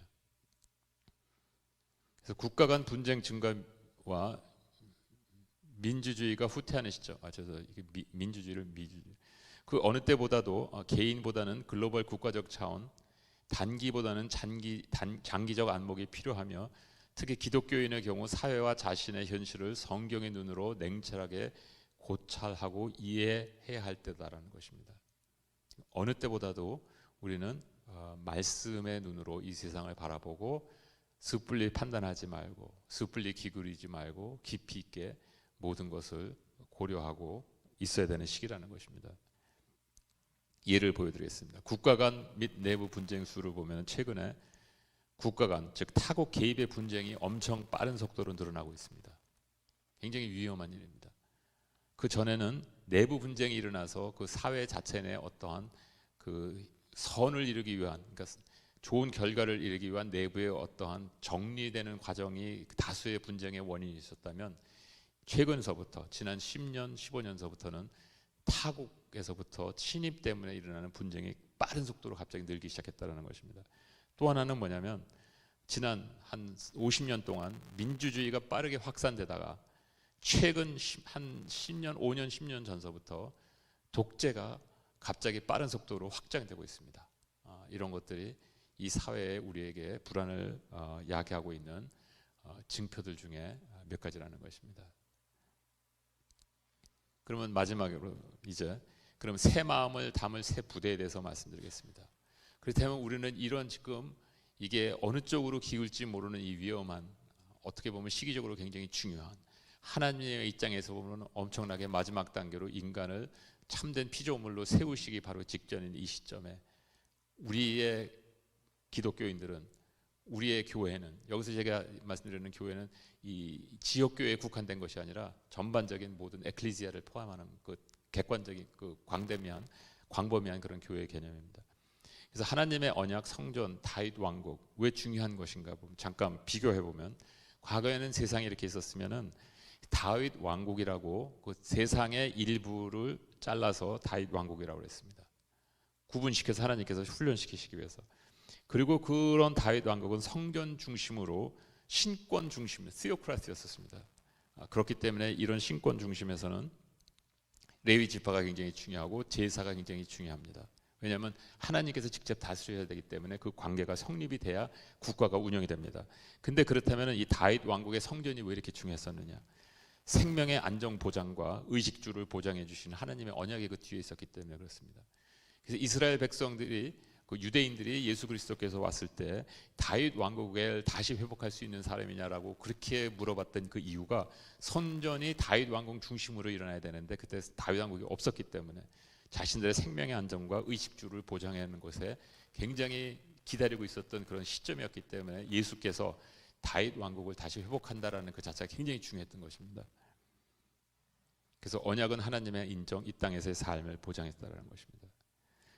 그래서 국가 간 분쟁 증가와 민주주의가 후퇴하는 시점. 이게 민주주의를 미주주의. 그 어느 때보다도 개인보다는 글로벌 국가적 차원, 단기보다는 장기적 안목이 필요하며, 특히 기독교인의 경우 사회와 자신의 현실을 성경의 눈으로 냉철하게 고찰하고 이해해야 할 때다라는 것입니다. 어느 때보다도 우리는 말씀의 눈으로 이 세상을 바라보고 섣불리 판단하지 말고 섣불리 기울이지 말고 깊이 있게 모든 것을 고려하고 있어야 되는 시기라는 것입니다. 예를 보여드리겠습니다. 국가 간 및 내부 분쟁 수를 보면 최근에 국가 간, 즉 타국 개입의 분쟁이 엄청 빠른 속도로 늘어나고 있습니다. 굉장히 위험한 일입니다. 그 전에는 내부 분쟁이 일어나서 그 사회 자체 내 어떠한 그 선을 이루기 위한, 그러니까 좋은 결과를 이루기 위한 내부의 어떠한 정리되는 과정이 다수의 분쟁의 원인이 있었다면, 최근서부터 지난 10년, 15년서부터는 타국에서부터 침입 때문에 일어나는 분쟁이 빠른 속도로 갑자기 늘기 시작했다는 것입니다. 또 하나는 뭐냐면, 지난 한 50년 동안 민주주의가 빠르게 확산되다가 최근 한 10년, 5년, 10년 전서부터 독재가 갑자기 빠른 속도로 확장되고 있습니다. 이런 것들이 이 사회에 우리에게 불안을 야기하고 있는 증표들 중에 몇 가지라는 것입니다. 그러면 마지막으로 이제 그럼 새 마음을 담을 새 부대에 대해서 말씀드리겠습니다. 그렇다면 우리는 이런 지금 이게 어느 쪽으로 기울지 모르는 이 위험한, 어떻게 보면 시기적으로 굉장히 중요한, 하나님의 입장에서 보면 엄청나게 마지막 단계로 인간을 참된 피조물로 세우시기 바로 직전인 이 시점에 우리의 기독교인들은, 우리의 교회는, 여기서 제가 말씀드리는 교회는 이 지역교회에 국한된 것이 아니라 전반적인 모든 에클리시아를 포함하는 그 객관적인 그 광범위한 그런 교회의 개념입니다. 그래서 하나님의 언약, 성전, 다윗 왕국 왜 중요한 것인가 보면 잠깐 비교해 보면, 과거에는 세상이 이렇게 있었으면은 다윗 왕국이라고 그 세상의 일부를 잘라서 다윗 왕국이라고 했습니다. 구분시켜서 하나님께서 훈련시키시기 위해서. 그리고 그런 다윗 왕국은 성전 중심으로 신권 중심, theocracy였습니다. 그렇기 때문에 이런 신권 중심에서는 레위 지파가 굉장히 중요하고 제사가 굉장히 중요합니다. 왜냐하면 하나님께서 직접 다스려야 되기 때문에 그 관계가 성립이 돼야 국가가 운영이 됩니다. 근데 그렇다면 이 다윗 왕국의 성전이 왜 이렇게 중요했었느냐? 생명의 안정 보장과 의식주를 보장해 주시는 하나님의 언약이 그 뒤에 있었기 때문에 그렇습니다. 그래서 이스라엘 백성들이, 그 유대인들이 예수 그리스도께서 왔을 때 다윗 왕국을 다시 회복할 수 있는 사람이냐라고 그렇게 물어봤던 그 이유가, 선전이 다윗 왕국 중심으로 일어나야 되는데 그때 다윗 왕국이 없었기 때문에 자신들의 생명의 안정과 의식주를 보장하는 것에 굉장히 기다리고 있었던 그런 시점이었기 때문에 예수께서 다윗 왕국을 다시 회복한다라는 그 자체가 굉장히 중요했던 것입니다. 그래서 언약은 하나님의 인정, 이 땅에서의 삶을 보장했다라는 것입니다.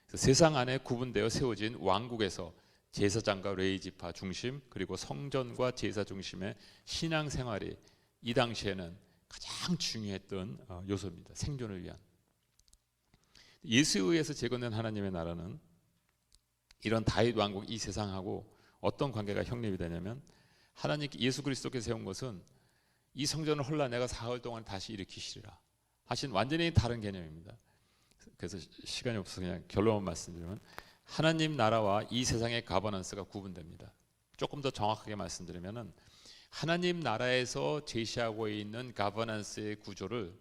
그래서 세상 안에 구분되어 세워진 왕국에서 제사장과 레위 지파 중심, 그리고 성전과 제사 중심의 신앙생활이 이 당시에는 가장 중요했던 요소입니다. 생존을 위한. 예수에 의해서 재건된 하나님의 나라는 이런 다윗 왕국 이 세상하고 어떤 관계가 형립이 되냐면, 하나님 예수 그리스도께서 세운 것은 이 성전을 헐라 내가 사흘 동안 다시 일으키시리라 하신 완전히 다른 개념입니다. 그래서 시간이 없어서 그냥 결론만 말씀드리면, 하나님 나라와 이 세상의 가버넌스가 구분됩니다. 조금 더 정확하게 말씀드리면, 하나님 나라에서 제시하고 있는 가버넌스의 구조를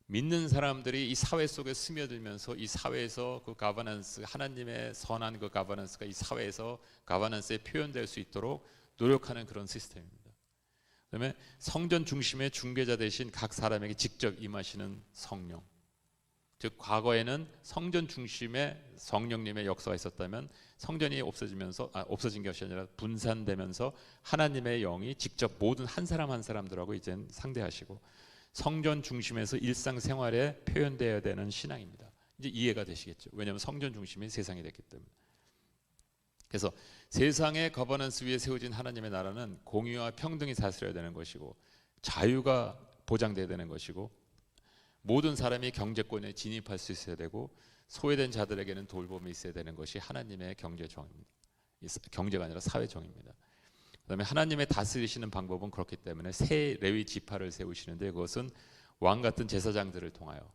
믿는 사람들이 이 사회 속에 스며들면서 이 사회에서 그 가버넌스, 하나님의 선한 그 가버넌스가 이 사회에서 가버넌스에 표현될 수 있도록 노력하는 그런 시스템입니다. 그다음에 성전 중심의 중개자 대신 각 사람에게 직접 임하시는 성령, 즉 과거에는 성전 중심의 성령님의 역사가 있었다면 성전이 없어진 것이 아니라 분산되면서 하나님의 영이 직접 모든 한 사람 한 사람들하고 이젠 상대하시고 성전 중심에서 일상생활에 표현되어야 되는 신앙입니다. 이제 이해가 되시겠죠? 왜냐하면 성전 중심이 세상이 됐기 때문에. 그래서 세상의 거버넌스 위에 세워진 하나님의 나라는 공의와 평등이 다스려야 되는 것이고, 자유가 보장돼야 되는 것이고, 모든 사람이 경제권에 진입할 수 있어야 되고, 소외된 자들에게는 돌봄이 있어야 되는 것이 하나님의 경제정입니다. 경제가 아니라 사회정입니다. 그다음에 하나님의 다스리시는 방법은 그렇기 때문에 새 레위 지파를 세우시는데, 그것은 왕 같은 제사장들을 통하여,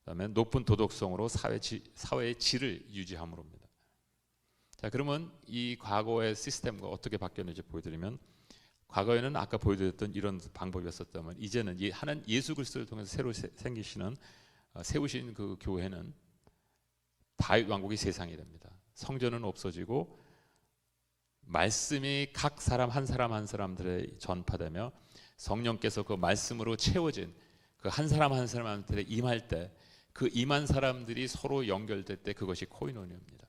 그다음에 높은 도덕성으로 사회의 질을 유지함으로입니다. 자, 그러면 이 과거의 시스템과 어떻게 바뀌었는지 보여드리면, 과거에는 아까 보여드렸던 이런 방법이었었다면 이제는 예수 그리스도를 통해서 새로 생기시는 세우신 그 교회는 다윗 왕국이 세상이 됩니다. 성전은 없어지고 말씀이 각 사람 한 사람 한 사람들에 전파되며 성령께서 그 말씀으로 채워진 그 한 사람 한 사람한테 임할 때 그 임한 사람들이 서로 연결될 때 그것이 코이노니아입니다.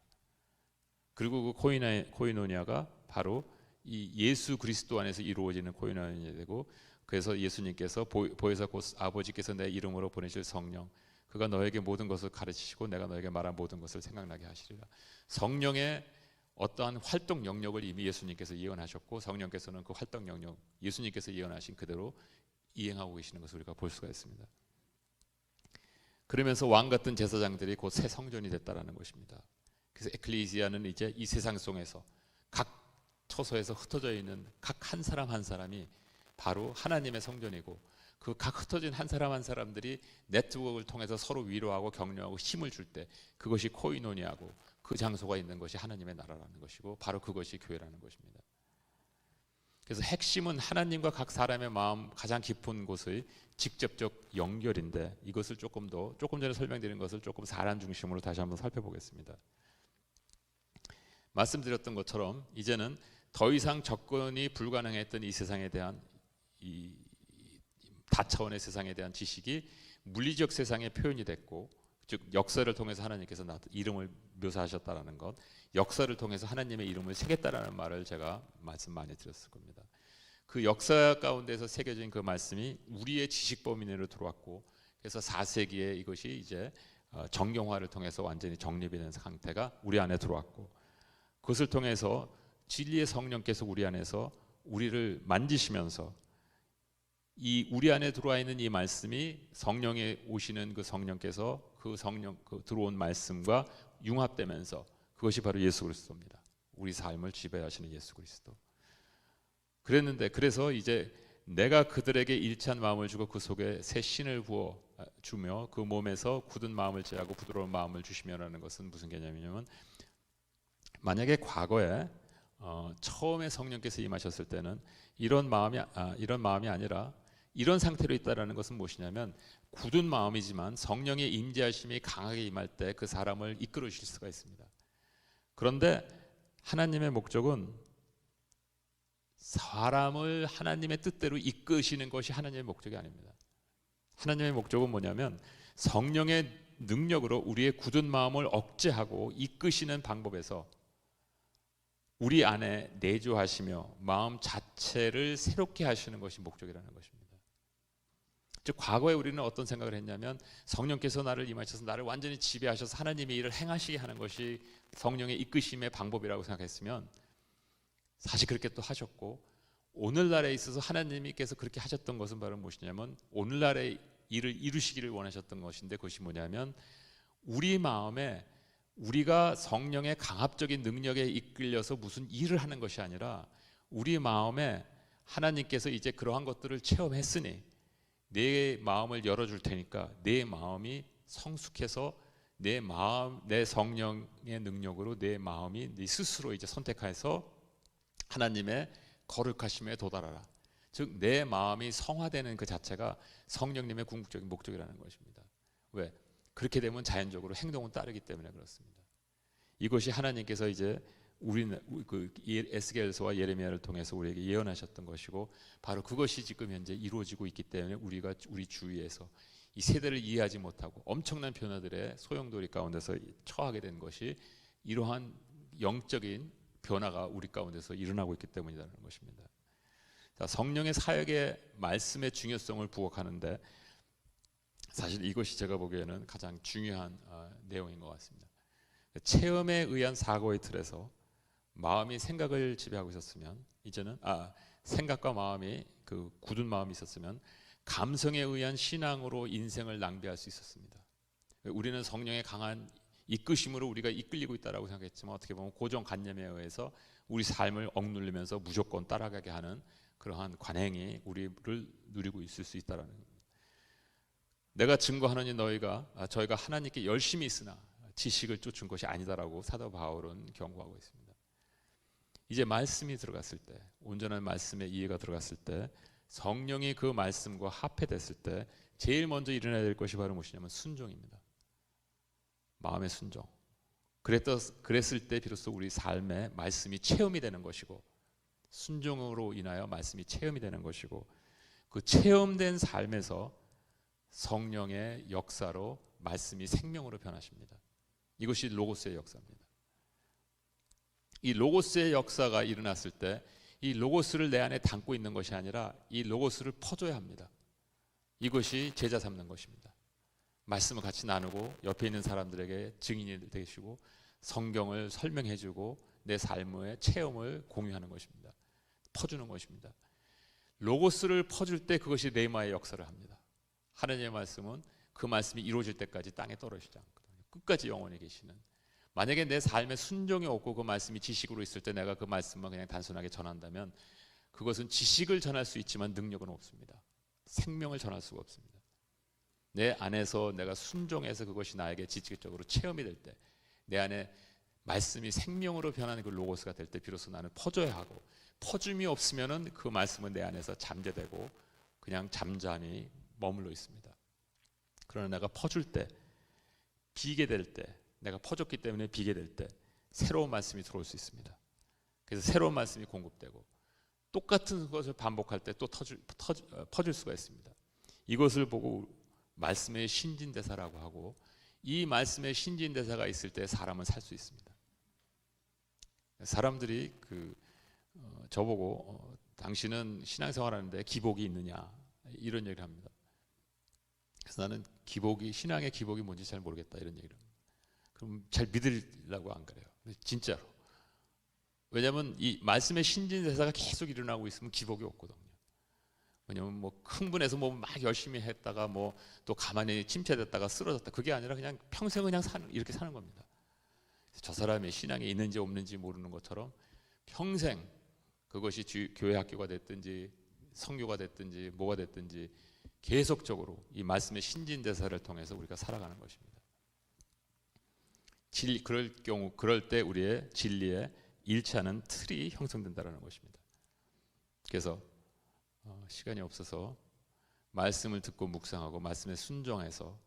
그리고 그 코이노니아가 바로 이 예수 그리스도 안에서 이루어지는 코이노니아가 되고, 그래서 예수님께서 보혜사 곧 아버지께서 내 이름으로 보내실 성령, 그가 너에게 모든 것을 가르치시고 내가 너에게 말한 모든 것을 생각나게 하시리라. 성령의 어떠한 활동 영역을 이미 예수님께서 예언하셨고, 성령께서는 그 활동 영역 예수님께서 예언하신 그대로 이행하고 계시는 것을 우리가 볼 수가 있습니다. 그러면서 왕 같은 제사장들이 곧 새 성전이 됐다라는 것입니다. 그래서 에클레시아는 이제 이 세상 속에서 각 처소에서 흩어져 있는 각 한 사람 한 사람이 바로 하나님의 성전이고, 그 각 흩어진 한 사람 한 사람들이 네트워크를 통해서 서로 위로하고 격려하고 힘을 줄 때 그것이 코이노니아고, 그 장소가 있는 것이 하나님의 나라라는 것이고 바로 그것이 교회라는 것입니다. 그래서 핵심은 하나님과 각 사람의 마음 가장 깊은 곳의 직접적 연결인데, 이것을 조금 전에 설명드린 것을 조금 사람 중심으로 다시 한번 살펴보겠습니다. 말씀드렸던 것처럼 이제는 더 이상 접근이 불가능했던 이 세상에 대한 이 다차원의 세상에 대한 지식이 물리적 세상에 표현이 됐고, 즉 역사를 통해서 하나님께서 이름을 묘사하셨다라는 것, 역사를 통해서 하나님의 이름을 새겼다라는 말을 제가 말씀 많이 드렸을 겁니다. 그 역사 가운데서 새겨진 그 말씀이 우리의 지식 범위 내로 들어왔고, 그래서 4세기에 이것이 이제 정경화를 통해서 완전히 정립이 된 상태가 우리 안에 들어왔고, 그것을 통해서 진리의 성령께서 우리 안에서 우리를 만지시면서 이 우리 안에 들어와 있는 이 말씀이 성령에 오시는 그 성령께서 그 성령 들어온 말씀과 융합되면서 그것이 바로 예수 그리스도입니다. 우리 삶을 지배하시는 예수 그리스도. 그래서 이제 내가 그들에게 일치한 마음을 주고 그 속에 새 신을 부어 주며 그 몸에서 굳은 마음을 제하고 부드러운 마음을 주시며라는 것은 무슨 개념이냐면, 만약에 과거에 처음에 성령께서 임하셨을 때는 이런 마음이 아니라 이런 상태로 있다라는 것은 무엇이냐면, 굳은 마음이지만 성령의 임재하심이 강하게 임할 때 그 사람을 이끌어 주실 수가 있습니다. 그런데 하나님의 목적은 사람을 하나님의 뜻대로 이끄시는 것이 하나님의 목적이 아닙니다. 하나님의 목적은 뭐냐면, 성령의 능력으로 우리의 굳은 마음을 억제하고 이끄시는 방법에서 우리 안에 내주하시며 마음 자체를 새롭게 하시는 것이 목적이라는 것입니다. 즉 과거에 우리는 어떤 생각을 했냐면, 성령께서 나를 임하셔서 나를 완전히 지배하셔서 하나님의 일을 행하시게 하는 것이 성령의 이끄심의 방법이라고 생각했으면, 사실 그렇게 또 하셨고, 오늘날에 있어서 하나님께서 그렇게 하셨던 것은 바로 무엇이냐면, 오늘날의 일을 이루시기를 원하셨던 것인데, 그것이 뭐냐면 우리 마음에 우리가 성령의 강압적인 능력에 이끌려서 무슨 일을 하는 것이 아니라, 우리 마음에 하나님께서 이제 그러한 것들을 체험했으니 내 마음을 열어줄 테니까 내 마음이 성숙해서 내 성령의 능력으로 내 마음이 네 스스로 이제 선택해서 하나님의 거룩하심에 도달하라. 즉 내 마음이 성화되는 그 자체가 성령님의 궁극적인 목적이라는 것입니다. 왜? 그렇게 되면 자연적으로 행동은 따르기 때문에 그렇습니다. 이것이 하나님께서 이제 우리는 그 에스겔서와 예레미야를 통해서 우리에게 예언하셨던 것이고, 바로 그것이 지금 현재 이루어지고 있기 때문에 우리가 우리 주위에서 이 세대를 이해하지 못하고 엄청난 변화들의 소용돌이 가운데서 처하게 된 것이 이러한 영적인 변화가 우리 가운데서 일어나고 있기 때문이라는 것입니다. 자, 성령의 사역의 말씀의 중요성을 부각하는데, 사실 이것이 제가 보기에는 가장 중요한 내용인 것 같습니다. 체험에 의한 사고의 틀에서 마음이 생각을 지배하고 있었으면, 이제는 생각과 마음이 그 굳은 마음이 있었으면 감성에 의한 신앙으로 인생을 낭비할 수 있었습니다. 우리는 성령의 강한 이끄심으로 우리가 이끌리고 있다라고 생각했지만, 어떻게 보면 고정관념에 의해서 우리 삶을 억누르면서 무조건 따라가게 하는 그러한 관행이 우리를 누리고 있을 수 있다라는 겁니다. 내가 증거하노니 저희가 하나님께 열심히 있으나 지식을 쫓은 것이 아니다라고 사도 바울은 경고하고 있습니다. 이제 말씀이 들어갔을 때, 온전한 말씀의 이해가 들어갔을 때, 성령이 그 말씀과 합해됐을 때 제일 먼저 일어나야 될 것이 바로 무엇이냐면 순종입니다. 마음의 순종. 그랬을 때 비로소 우리 삶에 말씀이 체험이 되는 것이고, 순종으로 인하여 말씀이 체험이 되는 것이고, 그 체험된 삶에서 성령의 역사로 말씀이 생명으로 변하십니다. 이것이 로고스의 역사입니다. 이 로고스의 역사가 일어났을 때 이 로고스를 내 안에 담고 있는 것이 아니라 이 로고스를 퍼줘야 합니다. 이것이 제자 삼는 것입니다. 말씀을 같이 나누고 옆에 있는 사람들에게 증인이 되시고 성경을 설명해주고 내 삶의 체험을 공유하는 것입니다. 퍼주는 것입니다. 로고스를 퍼줄 때 그것이 레마의 역사를 합니다. 하나님의 말씀은 그 말씀이 이루어질 때까지 땅에 떨어지지 않거든요. 끝까지 영원히 계시는. 만약에 내 삶에 순종이 없고 그 말씀이 지식으로 있을 때 내가 그 말씀만 그냥 단순하게 전한다면 그것은 지식을 전할 수 있지만 능력은 없습니다. 생명을 전할 수가 없습니다. 내 안에서 내가 순종해서 그것이 나에게 지식적으로 체험이 될 때, 내 안에 말씀이 생명으로 변하는 그 로고스가 될 때 비로소 나는 퍼줘야 하고, 퍼줌이 없으면은 그 말씀은 내 안에서 잠재되고 그냥 잠잠히 머물러 있습니다. 그러나 내가 퍼줄 때, 비게 될 때, 내가 퍼줬기 때문에 비게 될 때 새로운 말씀이 들어올 수 있습니다. 그래서 새로운 말씀이 공급되고 똑같은 것을 반복할 때 또 퍼질 수가 있습니다. 이것을 보고 말씀의 신진대사라고 하고, 이 말씀의 신진대사가 있을 때 사람은 살 수 있습니다. 사람들이 저보고 당신은 신앙생활하는데 기복이 있느냐 이런 얘기를 합니다. 그래서 나는 신앙의 기복이 뭔지 잘 모르겠다 이런 얘기를 합니다. 그럼 잘 믿으려고 안 그래요. 진짜로. 왜냐하면 이 말씀의 신진대사가 계속 일어나고 있으면 기복이 없거든요. 왜냐하면 뭐 흥분해서 뭐 막 열심히 했다가 뭐 또 가만히 침체됐다가 쓰러졌다, 그게 아니라 그냥 평생 그냥 이렇게 사는 겁니다. 저 사람의 신앙이 있는지 없는지 모르는 것처럼 평생 그것이 교회 학교가 됐든지 성교가 됐든지 뭐가 됐든지 계속적으로 이 말씀의 신진대사를 통해서 우리가 살아가는 것입니다. 그럴 때 우리의 진리에 일치하는 틀이 형성된다는 것입니다. 그래서 시간이 없어서 말씀을 듣고 묵상하고 말씀에 순종해서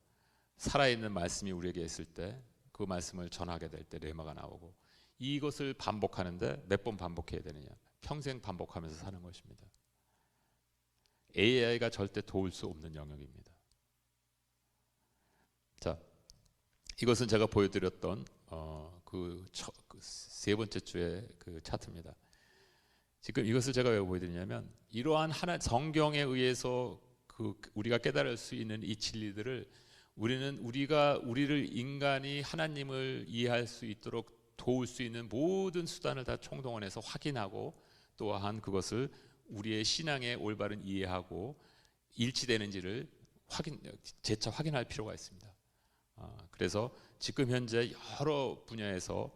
살아있는 말씀이 우리에게 있을 때 그 말씀을 전하게 될 때 레마가 나오고, 이것을 반복하는데 몇 번 반복해야 되느냐? 평생 반복하면서 사는 것입니다. AI가 절대 도울 수 없는 영역입니다. 자, 이것은 제가 보여드렸던 세 번째 주의 그 차트입니다. 지금 이것을 제가 왜 보여드리냐면, 이러한 성경에 의해서 우리가 깨달을 수 있는 이 진리들을 우리를 인간이 하나님을 이해할 수 있도록 도울 수 있는 모든 수단을 다 총동원해서 확인하고, 또한 그것을 우리의 신앙의 올바른 이해하고 일치되는지를 재차 확인할 필요가 있습니다. 그래서 지금 현재 여러 분야에서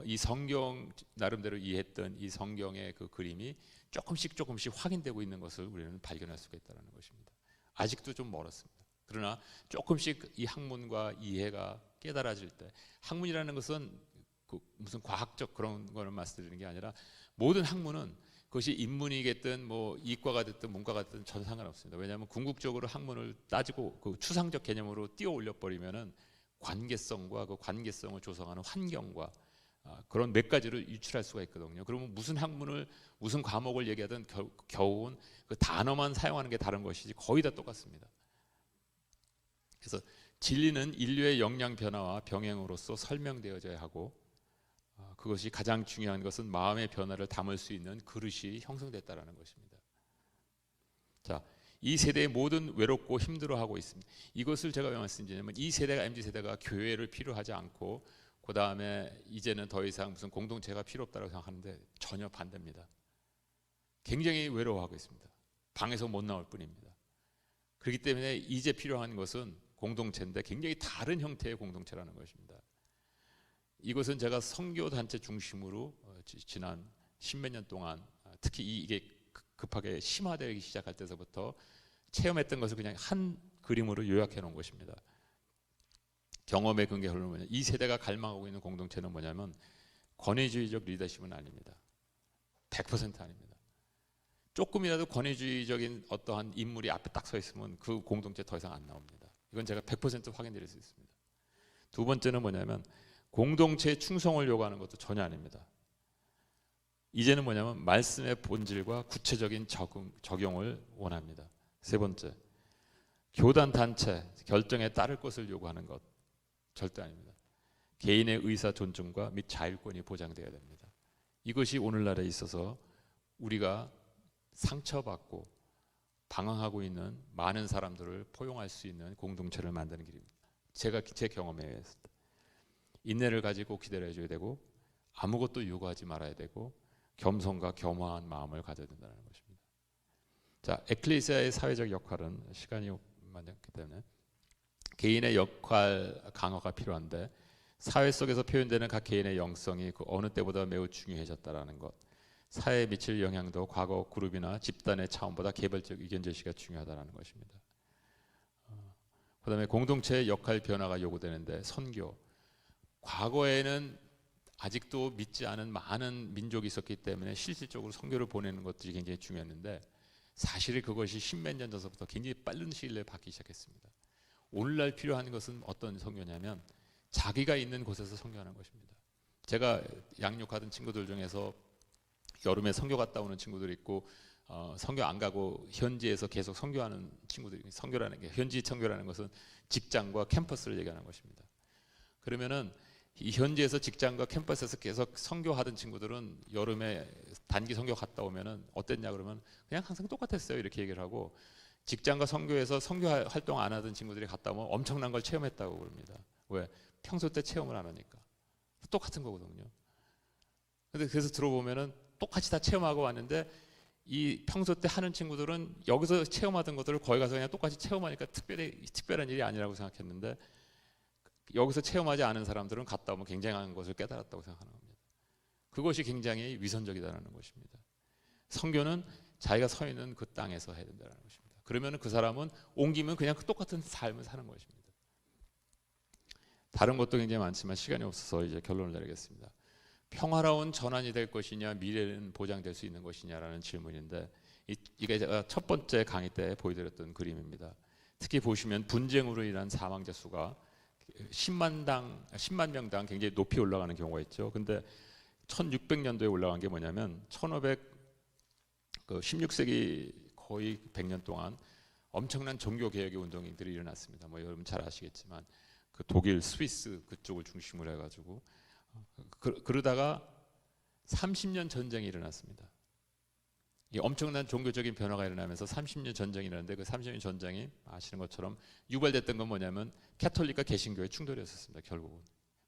이 성경 나름대로 이해했던 이 성경의 그 그림이 조금씩 확인되고 있는 것을 우리는 발견할 수가 있다는 것입니다. 아직도 좀 멀었습니다. 그러나 조금씩 이 학문과 이해가 깨달아질 때, 학문이라는 것은 무슨 과학적 그런 거를 말씀드리는 게 아니라, 모든 학문은 그것이 인문이겠든 뭐 이과가 됐든 문과가 됐든 전 상관없습니다. 왜냐하면 궁극적으로 학문을 따지고 그 추상적 개념으로 띄워 올려 버리면은 관계성과 그 관계성을 조성하는 환경과 그런 몇 가지를 유출할 수가 있거든요. 그러면 무슨 학문을 무슨 과목을 얘기하든 겨우는 그 단어만 사용하는 게 다른 것이지 거의 다 똑같습니다. 그래서 진리는 인류의 역량 변화와 병행으로서 설명되어져야 하고, 그것이 가장 중요한 것은 마음의 변화를 담을 수 있는 그릇이 형성됐다라는 것입니다. 자, 이 세대의 모든 외롭고 힘들어하고 있습니다. 이것을 제가 왜 말씀드리냐면, 이 세대가 MZ세대가 교회를 필요하지 않고 그 다음에 이제는 더 이상 무슨 공동체가 필요 없다고 생각하는데 전혀 반대입니다. 굉장히 외로워하고 있습니다. 방에서 못 나올 뿐입니다. 그렇기 때문에 이제 필요한 것은 공동체인데 굉장히 다른 형태의 공동체라는 것입니다. 이것은 제가 선교단체 중심으로 지난 십몇 년 동안 특히 이게 급하게 심화되기 시작할 때서부터 체험했던 것을 그냥 한 그림으로 요약해 놓은 것입니다. 경험의 근거는 뭐냐? 이 세대가 갈망하고 있는 공동체는 뭐냐면 권위주의적 리더십은 아닙니다. 100% 아닙니다. 조금이라도 권위주의적인 어떠한 인물이 앞에 딱 서 있으면 그 공동체 더 이상 안 나옵니다. 이건 제가 100% 확인드릴 수 있습니다. 두 번째는 뭐냐면 공동체의 충성을 요구하는 것도 전혀 아닙니다. 이제는 뭐냐면 말씀의 본질과 구체적인 적용을 원합니다. 세 번째, 교단 단체 결정에 따를 것을 요구하는 것 절대 아닙니다. 개인의 의사 존중과 및 자율권이 보장되어야 됩니다. 이것이 오늘날에 있어서 우리가 상처받고 방황하고 있는 많은 사람들을 포용할 수 있는 공동체를 만드는 길입니다. 제가 제 경험에 의해서 인내를 가지고 기다려줘야 되고 아무것도 요구하지 말아야 되고 겸손과 겸허한 마음을 가져야 된다는 것입니다. 자, 에클레시아의 사회적 역할은 시간이 많기 때문에 개인의 역할 강화가 필요한데 사회 속에서 표현되는 각 개인의 영성이 그 어느 때보다 매우 중요해졌다는 것, 사회에 미칠 영향도 과거 그룹이나 집단의 차원보다 개별적 의견 제시가 중요하다는 것입니다. 그 다음에 공동체의 역할 변화가 요구되는데 선교, 과거에는 아직도 믿지 않은 많은 민족이 있었기 때문에 실질적으로 선교를 보내는 것들이 굉장히 중요했는데 사실 그것이 십몇 년 전서부터 굉장히 빠른 시일 내에 바뀌기 시작했습니다. 오늘날 필요한 것은 어떤 선교냐면 자기가 있는 곳에서 선교하는 것입니다. 제가 양육하던 친구들 중에서 여름에 선교 갔다 오는 친구들이 있고 선교 안 가고 현지에서 계속 선교하는 친구들이, 선교라는 게 현지 선교라는 것은 직장과 캠퍼스를 얘기하는 것입니다. 그러면은 이 현지에서 직장과 캠퍼스에서 계속 선교하던 친구들은 여름에 단기 선교 갔다 오면은 어땠냐 그러면 그냥 항상 똑같았어요 이렇게 얘기를 하고, 직장과 선교에서 선교 활동 안 하던 친구들이 갔다 오면 엄청난 걸 체험했다고 그럽니다. 왜? 평소 때 체험을 안 하니까. 똑같은 거거든요. 근데 그래서 들어보면은 똑같이 다 체험하고 왔는데 이 평소 때 하는 친구들은 여기서 체험하던 것들을 거기 가서 그냥 똑같이 체험하니까 특별한 일이 아니라고 생각했는데 여기서 체험하지 않은 사람들은 갔다 오면 굉장한 것을 깨달았다고 생각하는 겁니다. 그것이 굉장히 위선적이다라는 것입니다. 선교는 자기가 서 있는 그 땅에서 해야 된다는 것입니다. 그러면 그 사람은 옮기면 그냥 똑같은 삶을 사는 것입니다. 다른 것도 굉장히 많지만 시간이 없어서 이제 결론을 내리겠습니다. 평화로운 전환이 될 것이냐, 미래는 보장될 수 있는 것이냐라는 질문인데 이게 제가 첫 번째 강의 때 보여드렸던 그림입니다. 특히 보시면 분쟁으로 인한 사망자 수가 10만 명당 굉장히 높이 올라가는 경우가 있죠. 근데 1600년도에 올라간 게 뭐냐면 16세기 거의 100년 동안 엄청난 종교 개혁의 운동들이 일어났습니다. 뭐 여러분 잘 아시겠지만 그 독일, 스위스 그쪽을 중심으로 해가지고 그러다가 30년 전쟁이 일어났습니다. 이 엄청난 종교적인 변화가 일어나면서 30년 전쟁이 일어났는데 그 30년 전쟁이 아시는 것처럼 유발됐던 건 뭐냐면 캐톨릭과 개신교의 충돌이었습니다. 결국은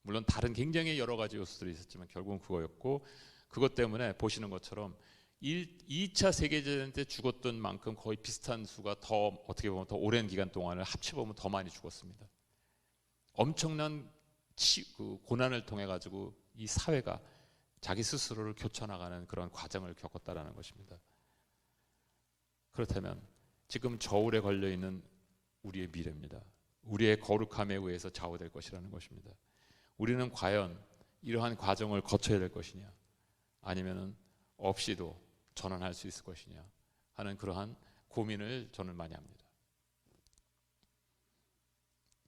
물론 다른 굉장히 여러 가지 요소들이 있었지만 결국은 그거였고, 그것 때문에 보시는 것처럼 2차 세계대전 때 죽었던 만큼 거의 비슷한 수가 더 어떻게 보면 더 오랜 기간 동안을 합쳐보면 더 많이 죽었습니다. 엄청난 그 고난을 통해 가지고 이 사회가 자기 스스로를 교쳐나가는 그런 과정을 겪었다라는 것입니다. 그렇다면 지금 저울에 걸려 있는 우리의 미래입니다. 우리의 거룩함에 의해서 좌우될 것이라는 것입니다. 우리는 과연 이러한 과정을 거쳐야 될 것이냐, 아니면은 없이도 전환할 수 있을 것이냐 하는 그러한 고민을 저는 많이 합니다.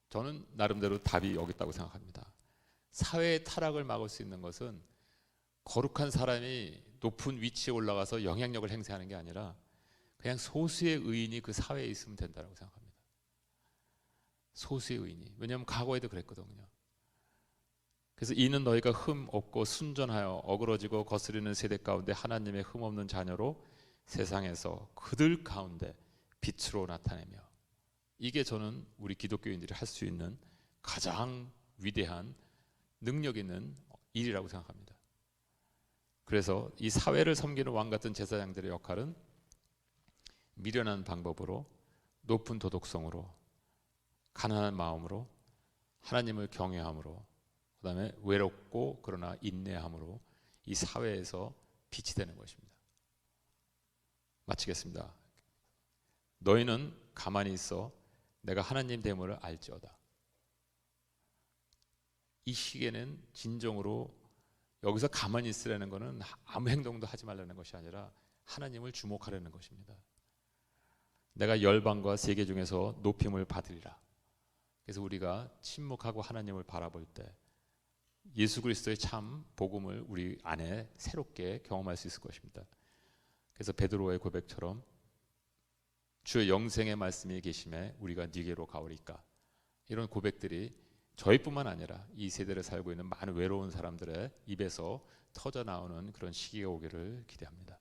저는 나름대로 답이 여기 있다고 생각합니다. 사회의 타락을 막을 수 있는 것은 거룩한 사람이 높은 위치에 올라가서 영향력을 행사하는 게 아니라 그냥 소수의 의인이 그 사회에 있으면 된다고 생각합니다. 소수의 의인이. 왜냐하면 과거에도 그랬거든요. 그래서 이는 너희가 흠 없고 순전하여 어그러지고 거스르는 세대 가운데 하나님의 흠 없는 자녀로 세상에서 그들 가운데 빛으로 나타내며, 이게 저는 우리 기독교인들이 할 수 있는 가장 위대한 능력 있는 일이라고 생각합니다. 그래서 이 사회를 섬기는 왕 같은 제사장들의 역할은 미련한 방법으로, 높은 도덕성으로, 가난한 마음으로, 하나님을 경외함으로, 그 다음에 외롭고 그러나 인내함으로 이 사회에서 빛이 되는 것입니다. 마치겠습니다. 너희는 가만히 있어 내가 하나님 됨을 알지어다. 이 시기에는 진정으로 여기서 가만히 있으라는 것은 아무 행동도 하지 말라는 것이 아니라 하나님을 주목하려는 것입니다. 내가 열방과 세계 중에서 높임을 받으리라. 그래서 우리가 침묵하고 하나님을 바라볼 때 예수 그리스도의 참 복음을 우리 안에 새롭게 경험할 수 있을 것입니다. 그래서 베드로의 고백처럼 주의 영생의 말씀이 계심에 우리가 네게로 가오리까, 이런 고백들이 저희뿐만 아니라 이 세대를 살고 있는 많은 외로운 사람들의 입에서 터져 나오는 그런 시기가 오기를 기대합니다.